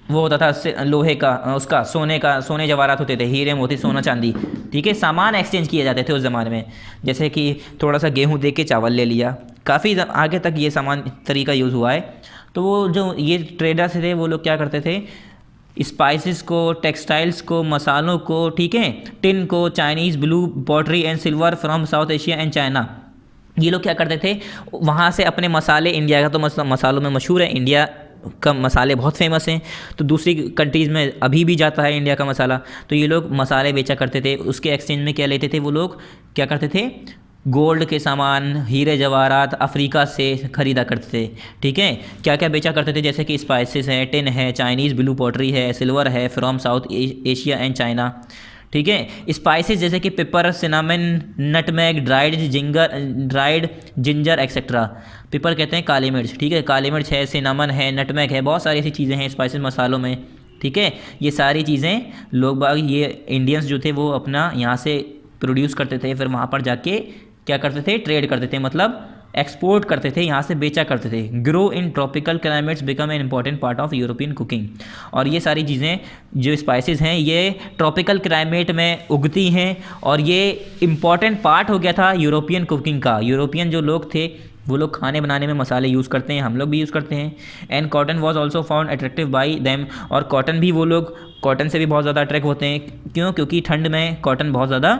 वो होता था लोहे का, उसका सोने जवाहरात होते थे, हीरे मोती, सोना चांदी, ठीक है, सामान एक्सचेंज किए जाते थे उस ज़माने में। जैसे कि थोड़ा सा गेहूँ दे के चावल ले लिया, काफ़ी आगे तक ये सामान तरीका यूज़ हुआ है। तो वो जो ये ट्रेडर्स थे वो लोग क्या करते थे? स्पाइसेस को, टेक्सटाइल्स को, मसालों को, ठीक है, टिन को, Chinese blue pottery and silver from south Asia and China, ये लोग क्या करते थे? वहाँ से अपने मसाले, इंडिया का तो मसालों में मशहूर है, इंडिया का मसाले बहुत फेमस हैं, तो दूसरी कंट्रीज़ में अभी भी जाता है इंडिया का मसाला, तो ये लोग मसाले बेचा करते थे। उसके एक्सचेंज में क्या लेते थे वो लोग? क्या करते थे? गोल्ड के सामान, हीरे जवाहरात अफ्रीका से ख़रीदा करते थे, ठीक है। क्या क्या बेचा करते थे? जैसे कि स्पाइसेस है, टिन है, चाइनीज़ ब्लू पॉटरी है, सिल्वर है from south Asia and China, ठीक है। स्पाइसेस जैसे कि paper, cinnamon, nutmeg, dried ginger etcetera. Paper कहते हैं काली मिर्च, ठीक है, काली मिर्च है, सिनामन है, नटमैग है, बहुत सारी ऐसी चीज़ें हैं स्पाइसेस मसालों में, ठीक है। ये सारी चीज़ें लोग बाग, ये इंडियंस जो थे वो अपना यहाँ से प्रोड्यूस करते थे, फिर वहाँ पर जाके क्या करते थे? ट्रेड करते थे, मतलब एक्सपोर्ट करते थे, यहाँ से बेचा करते थे। Grow in tropical climates become an important part of European cooking. और ये सारी चीज़ें जो स्पाइसेस हैं ये ट्रॉपिकल क्लाइमेट में उगती हैं, और ये इम्पॉर्टेंट पार्ट हो गया था यूरोपियन कुकिंग का। यूरोपियन जो लोग थे वो लोग खाने बनाने में मसाले यूज़ करते हैं, हम लोग भी यूज़ करते हैं। And cotton was also found attractive by them, और कॉटन भी वो लोग कॉटन से भी बहुत ज़्यादा अट्रैक्ट होते हैं। क्यों? क्योंकि ठंड में कॉटन बहुत ज़्यादा,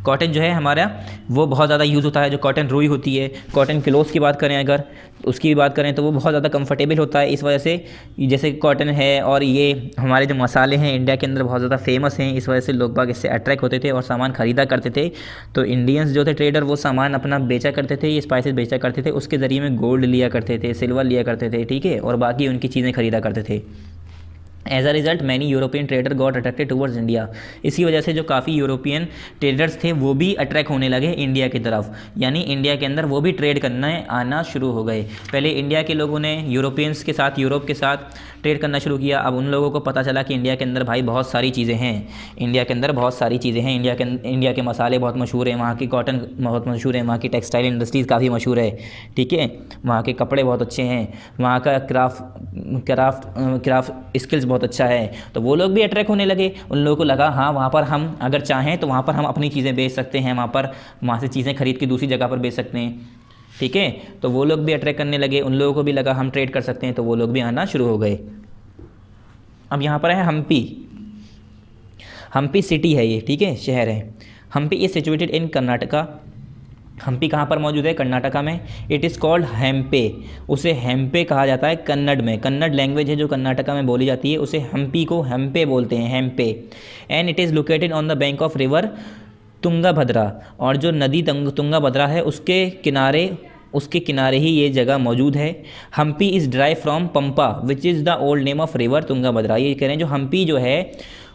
कॉटन जो है हमारा वो बहुत ज़्यादा यूज़ होता है। जो कॉटन रुई होती है, कॉटन क्लोथ्स की बात करें अगर उसकी भी बात करें तो वो बहुत ज़्यादा कंफर्टेबल होता है। इस वजह से जैसे कॉटन है और ये हमारे जो मसाले हैं इंडिया के अंदर बहुत ज़्यादा फेमस हैं, इस वजह से लोग बाग इससे अट्रैक्ट होते थे और सामान ख़रीदा करते थे। तो इंडियंस जो थे ट्रेडर, वो सामान अपना बेचा करते थे, ये स्पाइसेस बेचा करते थे, उसके ज़रिए में गोल्ड लिया करते थे, सिल्वर लिया करते थे, ठीक है, और बाकी उनकी चीज़ें ख़रीदा करते थे। As a result many European trader got attracted towards India. इसी वजह से जो काफ़ी यूरोपियन ट्रेडर्स थे वो भी अट्रैक्ट होने लगे इंडिया की तरफ, यानी इंडिया के अंदर वो भी ट्रेड करना आना शुरू हो गए। पहले इंडिया के लोगों ने यूरोपियंस के साथ, यूरोप के साथ ट्रेड करना शुरू किया। अब उन लोगों को पता चला कि इंडिया के अंदर भाई बहुत सारी चीज़ें हैं, इंडिया के अंदर बहुत सारी चीज़ें हैं, इंडिया के मसाले बहुत मशहूर हैं, वहाँ की कॉटन बहुत मशहूर है, वहाँ की टेक्सटाइल इंडस्ट्रीज़ काफ़ी मशहूर है, ठीक है, वहाँ के कपड़े बहुत अच्छे हैं, वहाँ का क्राफ्ट स्किल्स बहुत अच्छा है। तो वो लोग भी अट्रैक्ट होने लगे। उन लोगों को लगा हाँ वहाँ पर हम अगर चाहें तो वहाँ पर हम अपनी चीज़ें बेच सकते हैं, वहाँ से चीज़ें खरीद के दूसरी जगह पर बेच सकते हैं, ठीक है। तो वो लोग भी अट्रैक्ट करने लगे, उन लोगों को भी लगा हम ट्रेड कर सकते हैं, तो वो लोग भी आना शुरू हो गए। अब यहाँ पर है हम्पी सिटी है ये, ठीक है, शहर है। Hampi is situated in Karnataka. Hampi कहाँ पर मौजूद है? कर्नाटका में। इट इज़ कॉल्ड हेम्पे, उसे हेम्पे कहा जाता है कन्नड़ में। कन्नड़ लैंग्वेज है जो कर्नाटका में बोली जाती है, उसे हम्पी को हेम्पे बोलते हैं, Hampi. And it is located on the bank of river Tungabhadra, और जो नदी तुंगाभद्रा है उसके किनारे ही ये जगह मौजूद है। Hampi is derived from Pampa which is the old name of river Tungabhadra. ये कह रहे हैं जो हम्पी जो है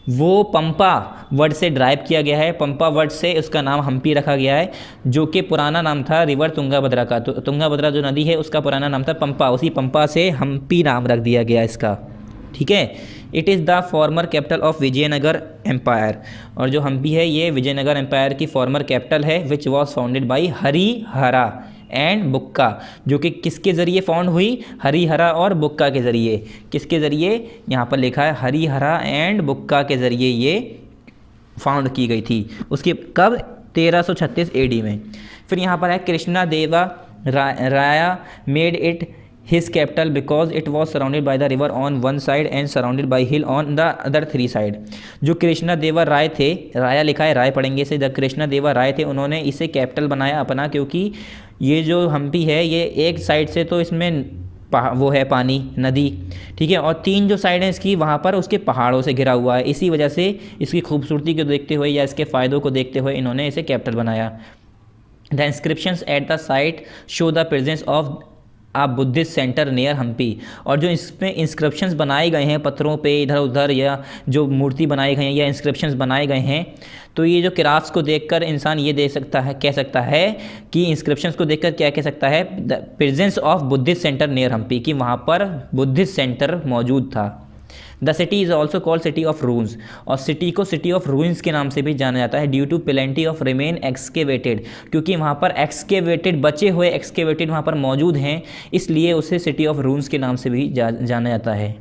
वो पंपा वर्ड से ड्राइव किया गया है, पंपा वर्ड से उसका नाम हम्पी रखा गया है, जो कि पुराना नाम था रिवर तुंगाभद्रा का। तो तुंगाभद्रा जो नदी है उसका पुराना नाम था पंपा, उसी पंपा से हम्पी नाम रख दिया गया इसका, ठीक है। It is the former capital of Vijayanagar empire, और जो हम्पी है ये विजयनगर एम्पायर की फॉर्मर कैपिटल है, which was founded by Harihara and Bukka, जो कि किसके ज़रिए फाउंड हुई? हरिहरा और बुक्का के ज़रिए। किसके ज़रिए? यहाँ पर लिखा है हरिहरा एंड बुक्का के ज़रिए ये फाउंड की गई थी। उसके कब? 1336 AD में। फिर यहाँ पर है कृष्णा देवा राया made it his capital because it was surrounded by the river on one side and surrounded by hill on the other 3 side. जो कृष्णा देवा राय थे, राया लिखा है, राय पढ़ेंगे इसे, जब कृष्णा देवा राय थे उन्होंने इसे कैपिटल बनाया अपना, क्योंकि ये जो हम्पी है ये एक साइड से तो इसमें वो है पानी, नदी, ठीक है, और 3 जो साइड हैं इसकी वहाँ पर उसके पहाड़ों से घिरा हुआ है। इसी वजह से इसकी खूबसूरती को देखते हुए या इसके फ़ायदों को देखते हुए इन्होंने इसे कैपिटल बनाया। The inscriptions at the site show the presence of a Buddhist centre near Hampi, और जो इसमें इंस्क्रिप्शंस बनाए गए हैं पत्थरों पे इधर उधर, या जो मूर्ति बनाए गए हैं या इंस्क्रिप्शंस बनाए गए हैं, तो ये जो क्राफ्ट्स को देखकर इंसान ये कह सकता है कि इंस्क्रिप्शंस को देखकर क्या कह सकता है? The presence of Buddhist centre near Hampi, कि वहाँ पर बुद्धिस्ट सेंटर मौजूद था। The city is also called city of ruins, और सिटी को सिटी ऑफ रूइंस के नाम से भी जाना जाता है, due to plenty of remain excavated, क्योंकि वहाँ पर बचे हुए एक्सकेवेटेड वहाँ पर मौजूद हैं, इसलिए उसे सिटी ऑफ रून्स के नाम से भी जाना जाता है।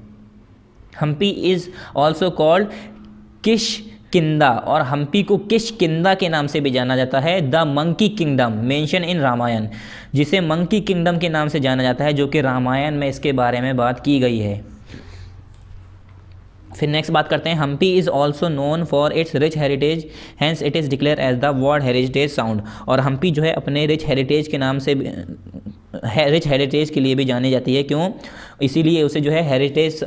Hampi is also called Kishkindha, और हम्पी को किष्किंधा के नाम से भी जाना जाता है। The monkey kingdom mention in Ramayana, जिसे मंकी किंगडम के नाम से जाना जाता है, जो कि रामायण में इसके बारे में बात की गई है। फिर नेक्स्ट बात करते हैं, Hampi is also known for its rich heritage, hence it is declare as the world heritage sound, और हम्पी जो है अपने रिच हेरिटेज के नाम से रिच हेरिटेज के लिए भी जानी जाती है। क्यों? इसीलिए उसे जो है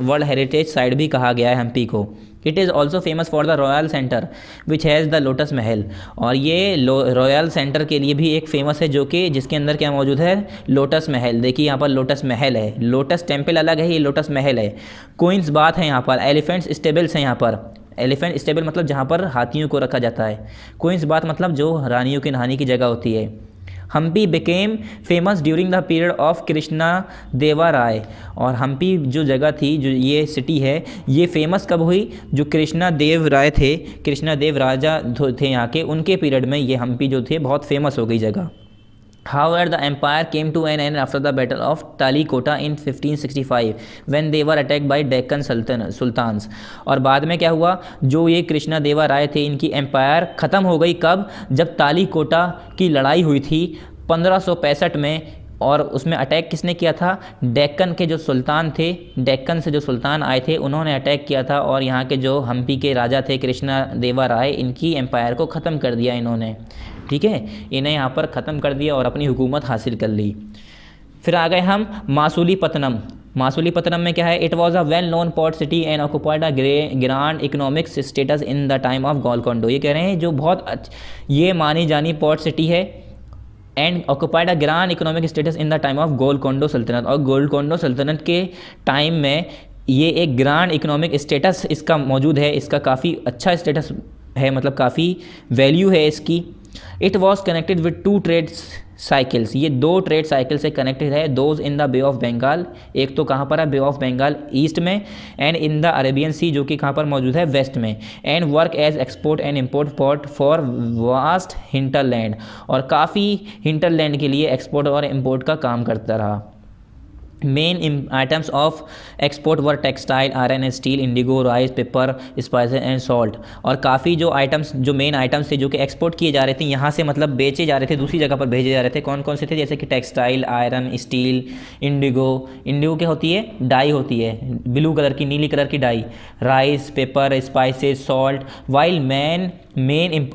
वर्ल्ड हेरिटेज साइट भी कहा गया है हम्पी को। It is also famous for the royal centre which has the lotus महल, और ये रॉयल सेंटर के लिए भी एक फेमस है, जो कि जिसके अंदर क्या मौजूद है? लोटस महल। देखिए यहाँ पर लोटस महल है, लोटस टेम्पल अलग है, ये लोटस महल है। क्वींस बाथ है यहाँ पर, एलिफेंट्स स्टेबल्स हैं यहाँ पर। एलिफेंट स्टेबल मतलब जहाँ पर हाथियों को रखा जाता है, क्वींस बाथ मतलब जो रानियों के नहाने की जगह होती है। Hampi became famous during the period of Krishna Deva Raya, और हम्पी जो जगह थी, जो ये सिटी है, ये फेमस कब हुई? जो कृष्णा देव राय थे, कृष्णा देव राजा थे यहाँ के, उनके पीरियड में ये हम्पी जो थे बहुत फेमस हो गई जगह। However, the empire came to an end after the Battle of Talikota in 1565 when they were attacked by Deccan Sultans. और बाद में क्या हुआ, जो ये कृष्णा देवा राय थे, इनकी एम्पायर ख़त्म हो गई कब, जब तालीकोटा की लड़ाई हुई थी 1565 में। और उसमें अटैक किसने किया था, डेक्कन के जो सुल्तान थे, डेक्कन से जो सुल्तान आए थे उन्होंने अटैक किया था, और यहाँ के जो हम्पी के राजा थे कृष्णा देवा राय, इनकी एम्पायर को ख़त्म कर दिया इन्होंने। ठीक है, इन्हें यहाँ पर ख़त्म कर दिया और अपनी हुकूमत हासिल कर ली। फिर आ गए हम मासूलीपत्तनम। मासूलीपत्तनम में क्या है, it was a well known port city and occupied a grand economic status in the time of Golconda. ये कह रहे हैं जो बहुत ये मानी जानी पोर्ट सिटी है and occupied a grand economic status in the time of Golconda सल्तनत। और गोलकोंडो सल्तनत के टाइम में ये एक ग्रांड इकोनॉमिक स्टेटस इसका मौजूद है, इसका काफ़ी अच्छा स्टेटस है, मतलब काफ़ी वैल्यू है इसकी। It was connected with 2 trade cycles, ये 2 ट्रेड साइकिल से कनेक्टेड है। Those in the bay of Bengal, एक तो कहाँ पर है, बे ऑफ बंगाल ईस्ट में, and in the Arabian sea जो कि कहाँ पर मौजूद है, वेस्ट में। And work as export and import port for vast hinterland, और काफ़ी हिंटरलैंड के लिए एक्सपोर्ट और इम्पोर्ट का काम करता रहा। Main items of export were textile, iron and steel, Indigo, rice, paper, spices and salt. और काफ़ी जो आइटम्स, जो मेन आइटम्स थे जो कि एक्सपोर्ट किए जा रहे थे यहाँ से, मतलब बेचे जा रहे थे, दूसरी जगह पर भेजे जा रहे थे, कौन कौन से थे, जैसे कि textile, iron, steel, Indigo. Indigo क्या होती है, डाई होती है, ब्लू कलर की, नीली कलर की dye. Rice, paper, spices, salt. While main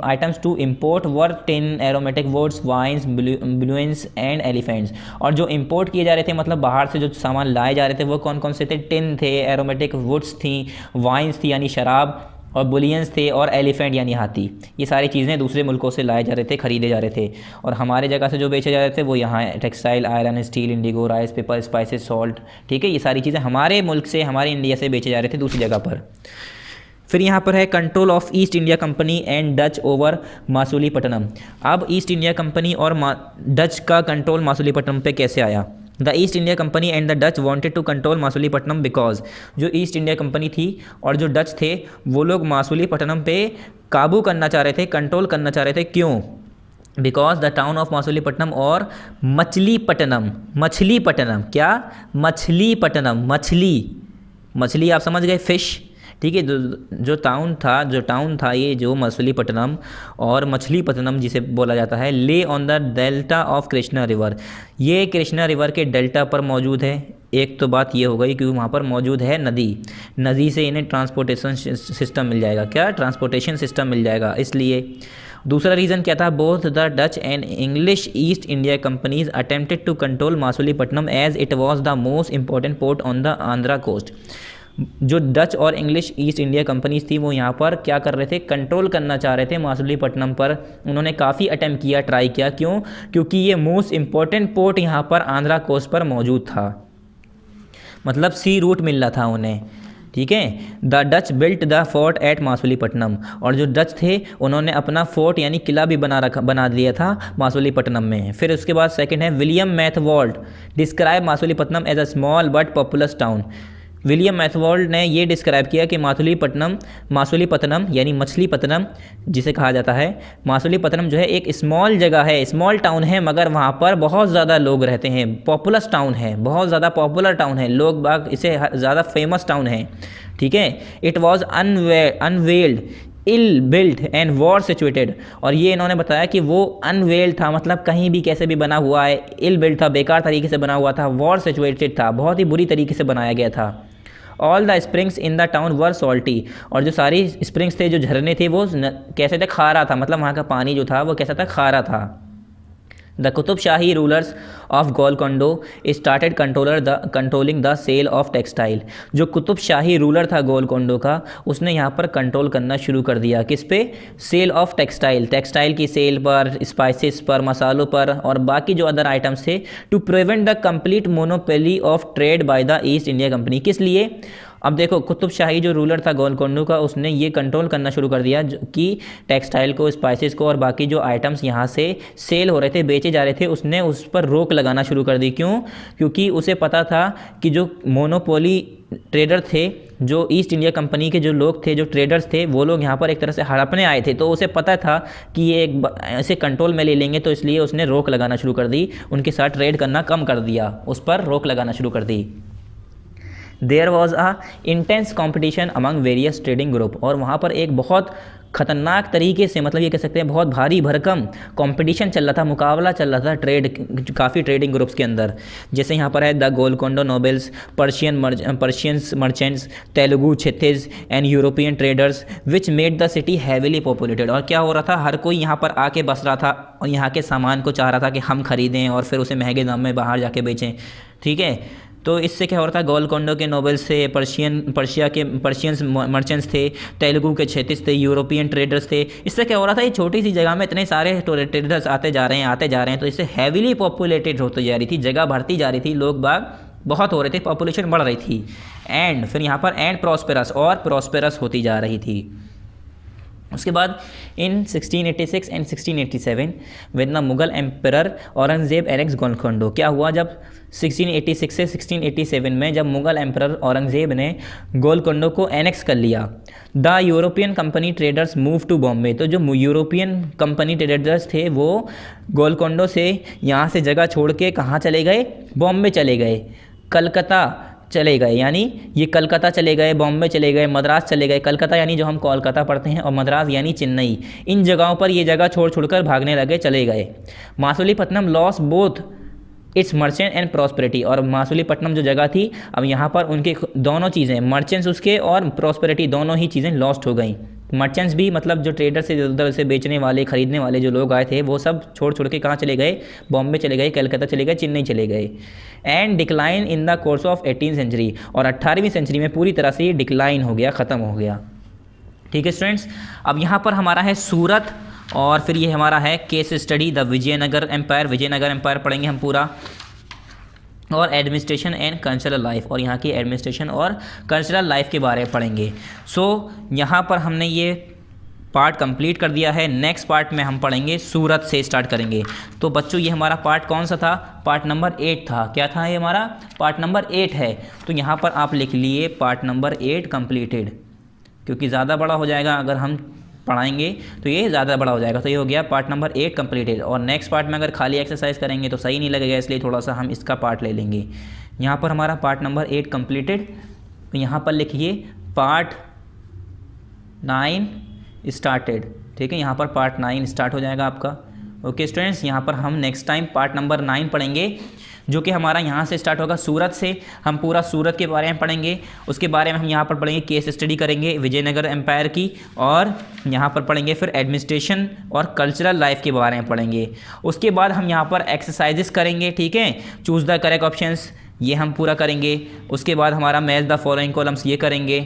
items to import were tin, aromatic woods, wines, bullions and elephants. और जो इम्पोर्ट किए जा रहे थे, मतलब बाहर से जो सामान लाए जा रहे थे, वो कौन कौन से थे, टिन थे, एरोमेटिक वुड्स थी, वाइन्स थी यानी शराब, और बुलियंस थे, और एलिफेंट यानी हाथी। ये सारी चीज़ें दूसरे मुल्कों से लाए जा रहे थे, ख़रीदे जा रहे थे, और हमारे जगह से जो बेचे जा रहे थे वो यहाँ textile, iron, steel, Indigo, rice, paper, spices, salt. ठीक है, ये सारी चीज़ें हमारे मुल्क से, हमारे इंडिया से बेचे जा रहे थे दूसरी जगह पर। फिर यहाँ पर है control of East India Company and Dutch over Masulipatnam. अब ईस्ट इंडिया कंपनी और डच का कंट्रोल मासूलीपट्टनम पे कैसे आया। The East India Company and the Dutch wanted to control Masulipatnam because, जो ईस्ट इंडिया कंपनी थी और जो डच थे वो लोग मासूलीपट्टनम पे काबू करना चाह रहे थे, कंट्रोल करना चाह रहे थे। क्यों, बिकॉज द टाउन ऑफ मासूलीपट्टनम और मछलीपट्टनम, मछलीपट्टनम क्या, मछलीपट्टनम, मछली आप समझ गए, फिश। ठीक है, जो टाउन था ये जो मछलीपट्टनम और मछलीपट्टनम जिसे बोला जाता है, ले on the delta of Krishna river, ये कृष्णा रिवर के डेल्टा पर मौजूद है। एक तो बात ये हो गई कि वहाँ पर मौजूद है नदी से इन्हें ट्रांसपोर्टेशन सिस्टम मिल जाएगा, क्या, ट्रांसपोर्टेशन सिस्टम मिल जाएगा, इसलिए। दूसरा रीज़न क्या था, both the Dutch and English East India Companies attempted to control Masulipatnam as it was the most important port on the Andhra coast. जो डच और इंग्लिश ईस्ट इंडिया कंपनीज थी वो यहाँ पर क्या कर रहे थे, कंट्रोल करना चाह रहे थे मासूलीपट्टनम पर। उन्होंने काफ़ी अटेम्प्ट किया, ट्राई किया, क्यों, क्योंकि ये मोस्ट इम्पॉर्टेंट पोर्ट यहाँ पर आंध्रा कोस्ट पर मौजूद था, मतलब सी रूट मिल रहा था उन्हें। ठीक है, the Dutch built the fort at Masulipatnam, और जो डच थे उन्होंने अपना फोर्ट यानी किला भी बना दिया था मासूलीपट्टनम में। फिर उसके बाद सेकंड है William Methwold describe Masulipatnam as a small but populous town. William Methwold ने ये डिस्क्राइब किया कि मासूलीपट्टनम यानी मछलीपट्टनम जिसे कहा जाता है, मासूलीपट्टनम जो है एक स्मॉल जगह है, स्मॉल टाउन है, मगर वहाँ पर बहुत ज़्यादा लोग रहते हैं, पॉपुलस टाउन है, बहुत ज़्यादा पॉपुलर टाउन है, लोग बाग इसे ज़्यादा फेमस टाउन है। ठीक है, it was unwalled, ill built and war situated, और ये इन्होंने बताया कि वो अनवेल्ड था, मतलब कहीं भी कैसे भी बना हुआ है, इल बिल्ट था, बेकार तरीके से बना हुआ था, वॉर सिचुएटेड था, बहुत ही बुरी तरीके से बनाया गया था। All the springs in the town were salty, और जो सारी स्प्रिंग्स थे, जो झरने थे, वो कैसे थे, खारा था, मतलब वहाँ का पानी जो था वो कैसा था, खारा था। The Qutb Shahi rulers of Golconda started controlling the sale of textile, जो कुतुब शाही रूलर था गोलकोंडो का, उसने यहाँ पर कंट्रोल करना शुरू कर दिया, किस पे, सेल ऑफ टेक्सटाइल की सेल पर, स्पाइसेस पर, मसालों पर, और बाकी जो अदर आइटम्स थे, to prevent the complete monopoly of trade by the East India Company. किस लिए, अब देखो कुतुब शाही जो रूलर था गोलकोंडो का, उसने ये कंट्रोल करना शुरू कर दिया कि टेक्सटाइल को, स्पाइसेस को और बाकी जो आइटम्स यहाँ से सेल हो रहे थे, बेचे जा रहे थे, उसने उस पर रोक लगाना शुरू कर दी। क्यों, क्योंकि उसे पता था कि जो मोनोपोली ट्रेडर थे, जो ईस्ट इंडिया कंपनी के जो लोग थे, जो ट्रेडर्स थे, वो लोग यहाँ पर एक तरह से हड़पने आए थे, तो उसे पता था कि ये ऐसे कंट्रोल में ले लेंगे, तो इसलिए उसने रोक लगाना शुरू कर दी, उनके साथ ट्रेड करना कम कर दिया, उस पर रोक लगाना शुरू कर दी। There was a intense competition among various trading group, और वहाँ पर एक बहुत ख़तरनाक तरीके से, मतलब ये कह सकते हैं बहुत भारी भरकम कंपटीशन चल रहा था, मुकाबला चल रहा था काफ़ी ट्रेडिंग ग्रुप्स के अंदर। जैसे यहाँ पर है the Golconda nobles, Persians merchants, Telugu Chettis and European traders which made the city heavily populated. और क्या हो रहा था, हर कोई यहाँ पर आके बस रहा था और यहाँ के सामान को चाह रहा था कि हम खरीदें और फिर उसे महंगे दाम में बाहर जाके बेचें। ठीक है, तो इससे क्या हो रहा था, गोलकोंडा के नोबल्स थे, पर्शियंस मर्चेंट्स थे, तेलुगु के छित्तीस थे, यूरोपियन ट्रेडर्स थे। इससे क्या हो रहा था, ये छोटी सी जगह में इतने सारे ट्रेडर्स आते जा रहे हैं, तो इससे हैवीली पॉपुलेटेड होती जा रही थी, जगह बढ़ती जा रही थी, लोग बाग बहुत हो रहे थे, पॉपुलेशन बढ़ रही थी। एंड फिर यहाँ पर एंड प्रॉस्पेरस होती जा रही थी। उसके बाद इन 1686 and 1687 with the Mughal emperor Aurangzeb annex Golconda. क्या हुआ जब 1686 से 1687 में जब मुगल एम्परर औरंगजेब ने गोलकोंडा को एनेक्स कर लिया, the European company traders move to Bombay. तो जो यूरोपियन कंपनी ट्रेडर्स थे वो गोलकोंडा से यहाँ से जगह छोड़ के कहाँ चले गए, बॉम्बे चले गए, कलकत्ता चले गए, यानी ये कलकत्ता चले गए, बॉम्बे चले गए, मद्रास चले गए। कलकत्ता यानी जो हम कोलकाता पढ़ते हैं, और मद्रास यानी चेन्नई। इन जगहों पर ये जगह छोड़कर भागने लगे, चले गए। Masulipatnam lost both its merchant and prosperity. और मासुलीपट्टनम जो जगह थी, अब यहाँ पर उनके दोनों चीज़ें, मर्चेंट्स उसके और प्रॉस्पेरिटी, दोनों ही चीज़ें लॉस्ट हो गई। मर्चेंट्स भी मतलब जो ट्रेडर से उधर से बेचने वाले, खरीदने वाले जो लोग आए थे, वो सब छोड़ के कहाँ चले गए, बॉम्बे चले गए, कलकत्ता चले गए, चेन्नई चले गए। And decline in the course of 18वीं सेंचुरी। और 18वीं सेंचुरी में पूरी तरह से ये डिक्लाइन हो गया, ख़त्म हो गया। ठीक है स्टूडेंट्स, अब यहाँ पर हमारा है सूरत, और फिर ये हमारा है case study the Vijayanagar empire पढ़ेंगे हम पूरा, और एडमिनिस्ट्रेशन एंड कल्चरल लाइफ, और यहाँ की एडमिनिस्ट्रेशन और कल्चरल लाइफ के बारे में पढ़ेंगे। सो यहाँ पर हमने ये पार्ट कंप्लीट कर दिया है। नेक्स्ट पार्ट में हम पढ़ेंगे, सूरत से स्टार्ट करेंगे। तो बच्चों ये हमारा पार्ट कौन सा था, पार्ट नंबर 8 था। क्या था ये हमारा, पार्ट नंबर 8 है। तो यहाँ पर आप लिख लिए पार्ट नंबर 8 कंप्लीटेड, क्योंकि ज़्यादा बड़ा हो जाएगा अगर हम पढ़ाएंगे तो ये ज़्यादा बड़ा हो जाएगा। तो ये हो गया पार्ट नंबर 8 कंप्लीटेड। और नेक्स्ट पार्ट में अगर खाली एक्सरसाइज करेंगे तो सही नहीं लगेगा, इसलिए थोड़ा सा हम इसका पार्ट ले लेंगे। यहाँ पर हमारा पार्ट नंबर 8 कंप्लीटेड। तो यहाँ पर लिखिए पार्ट 9 स्टार्टेड। ठीक है, यहाँ पर पार्ट 9 स्टार्ट हो जाएगा आपका। ओके स्टूडेंट्स, यहाँ पर हम नेक्स्ट टाइम पार्ट नंबर 9 पढ़ेंगे, जो कि हमारा यहाँ से स्टार्ट होगा, सूरत से। हम पूरा सूरत के बारे में पढ़ेंगे, उसके बारे में हम यहाँ पर पढ़ेंगे, केस स्टडी करेंगे विजयनगर एम्पायर की, और यहाँ पर पढ़ेंगे फिर एडमिनिस्ट्रेशन और कल्चरल लाइफ के बारे में पढ़ेंगे। उसके बाद हम यहाँ पर एक्सरसाइजेस करेंगे। ठीक है, चूज़ द करेक्ट ऑप्शंस, ये हम पूरा करेंगे। उसके बाद हमारा मैच द फॉलोइंग कॉलम्स, ये करेंगे।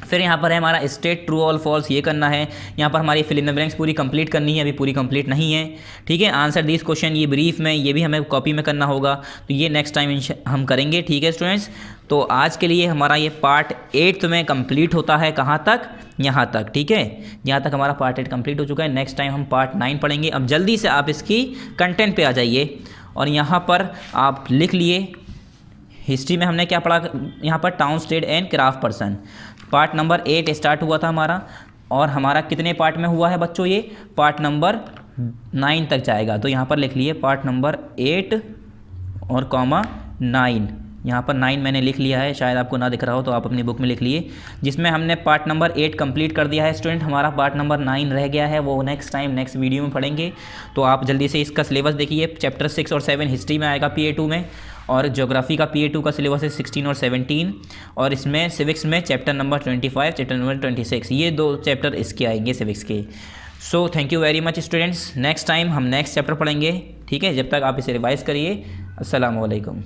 फिर यहाँ पर है हमारा स्टेट ट्रू ऑल फॉल्स, ये करना है। यहाँ पर हमारी फिल इन द ब्लैंक्स पूरी कंप्लीट करनी है, अभी पूरी कंप्लीट नहीं है। ठीक है, आंसर दिस क्वेश्चन, ये ब्रीफ में, ये भी हमें कॉपी में करना होगा, तो ये नेक्स्ट टाइम हम करेंगे। ठीक है स्टूडेंट्स, तो आज के लिए हमारा ये पार्ट 8 में कंप्लीट होता है। कहाँ तक, यहाँ तक। ठीक है, यहाँ तक हमारा पार्ट 8 कंप्लीट हो चुका है। नेक्स्ट टाइम हम पार्ट 9 पढ़ेंगे। अब जल्दी से आप इसकी कंटेंट पे आ जाइए, और यहाँ पर आप लिख लिए हिस्ट्री में हमने क्या पढ़ा, यहाँ पर town state and craft person, part number 8 start हुआ था हमारा, और हमारा कितने पार्ट में हुआ है बच्चों, ये पार्ट नंबर 9 तक जाएगा। तो यहाँ पर लिख लिए पार्ट नंबर 8 और कॉमा 9, यहाँ पर 9 मैंने लिख लिया है, शायद आपको ना दिख रहा हो तो आप अपनी बुक में लिख लिए, जिसमें हमने पार्ट नंबर 8 कंप्लीट कर दिया है। स्टूडेंट, हमारा पार्ट नंबर 9 रह गया है, वो नेक्स्ट टाइम नेक्स्ट वीडियो में पढ़ेंगे। तो आप जल्दी से इसका सिलेबस देखिए, चैप्टर 6 और 7 हिस्ट्री में आएगा PA2 में, और ज्योग्राफी का PA2 का सिलेबस है 16 और 17, और इसमें सिविक्स में चैप्टर नंबर 25, चैप्टर नंबर 26, ये 2 चैप्टर इसके आएंगे सिविक्स के। So thank you very much students, next time हम नेक्स्ट चैप्टर पढ़ेंगे। ठीक है, जब तक आप इसे रिवाइज करिए। अस्सलाम वालेकुम।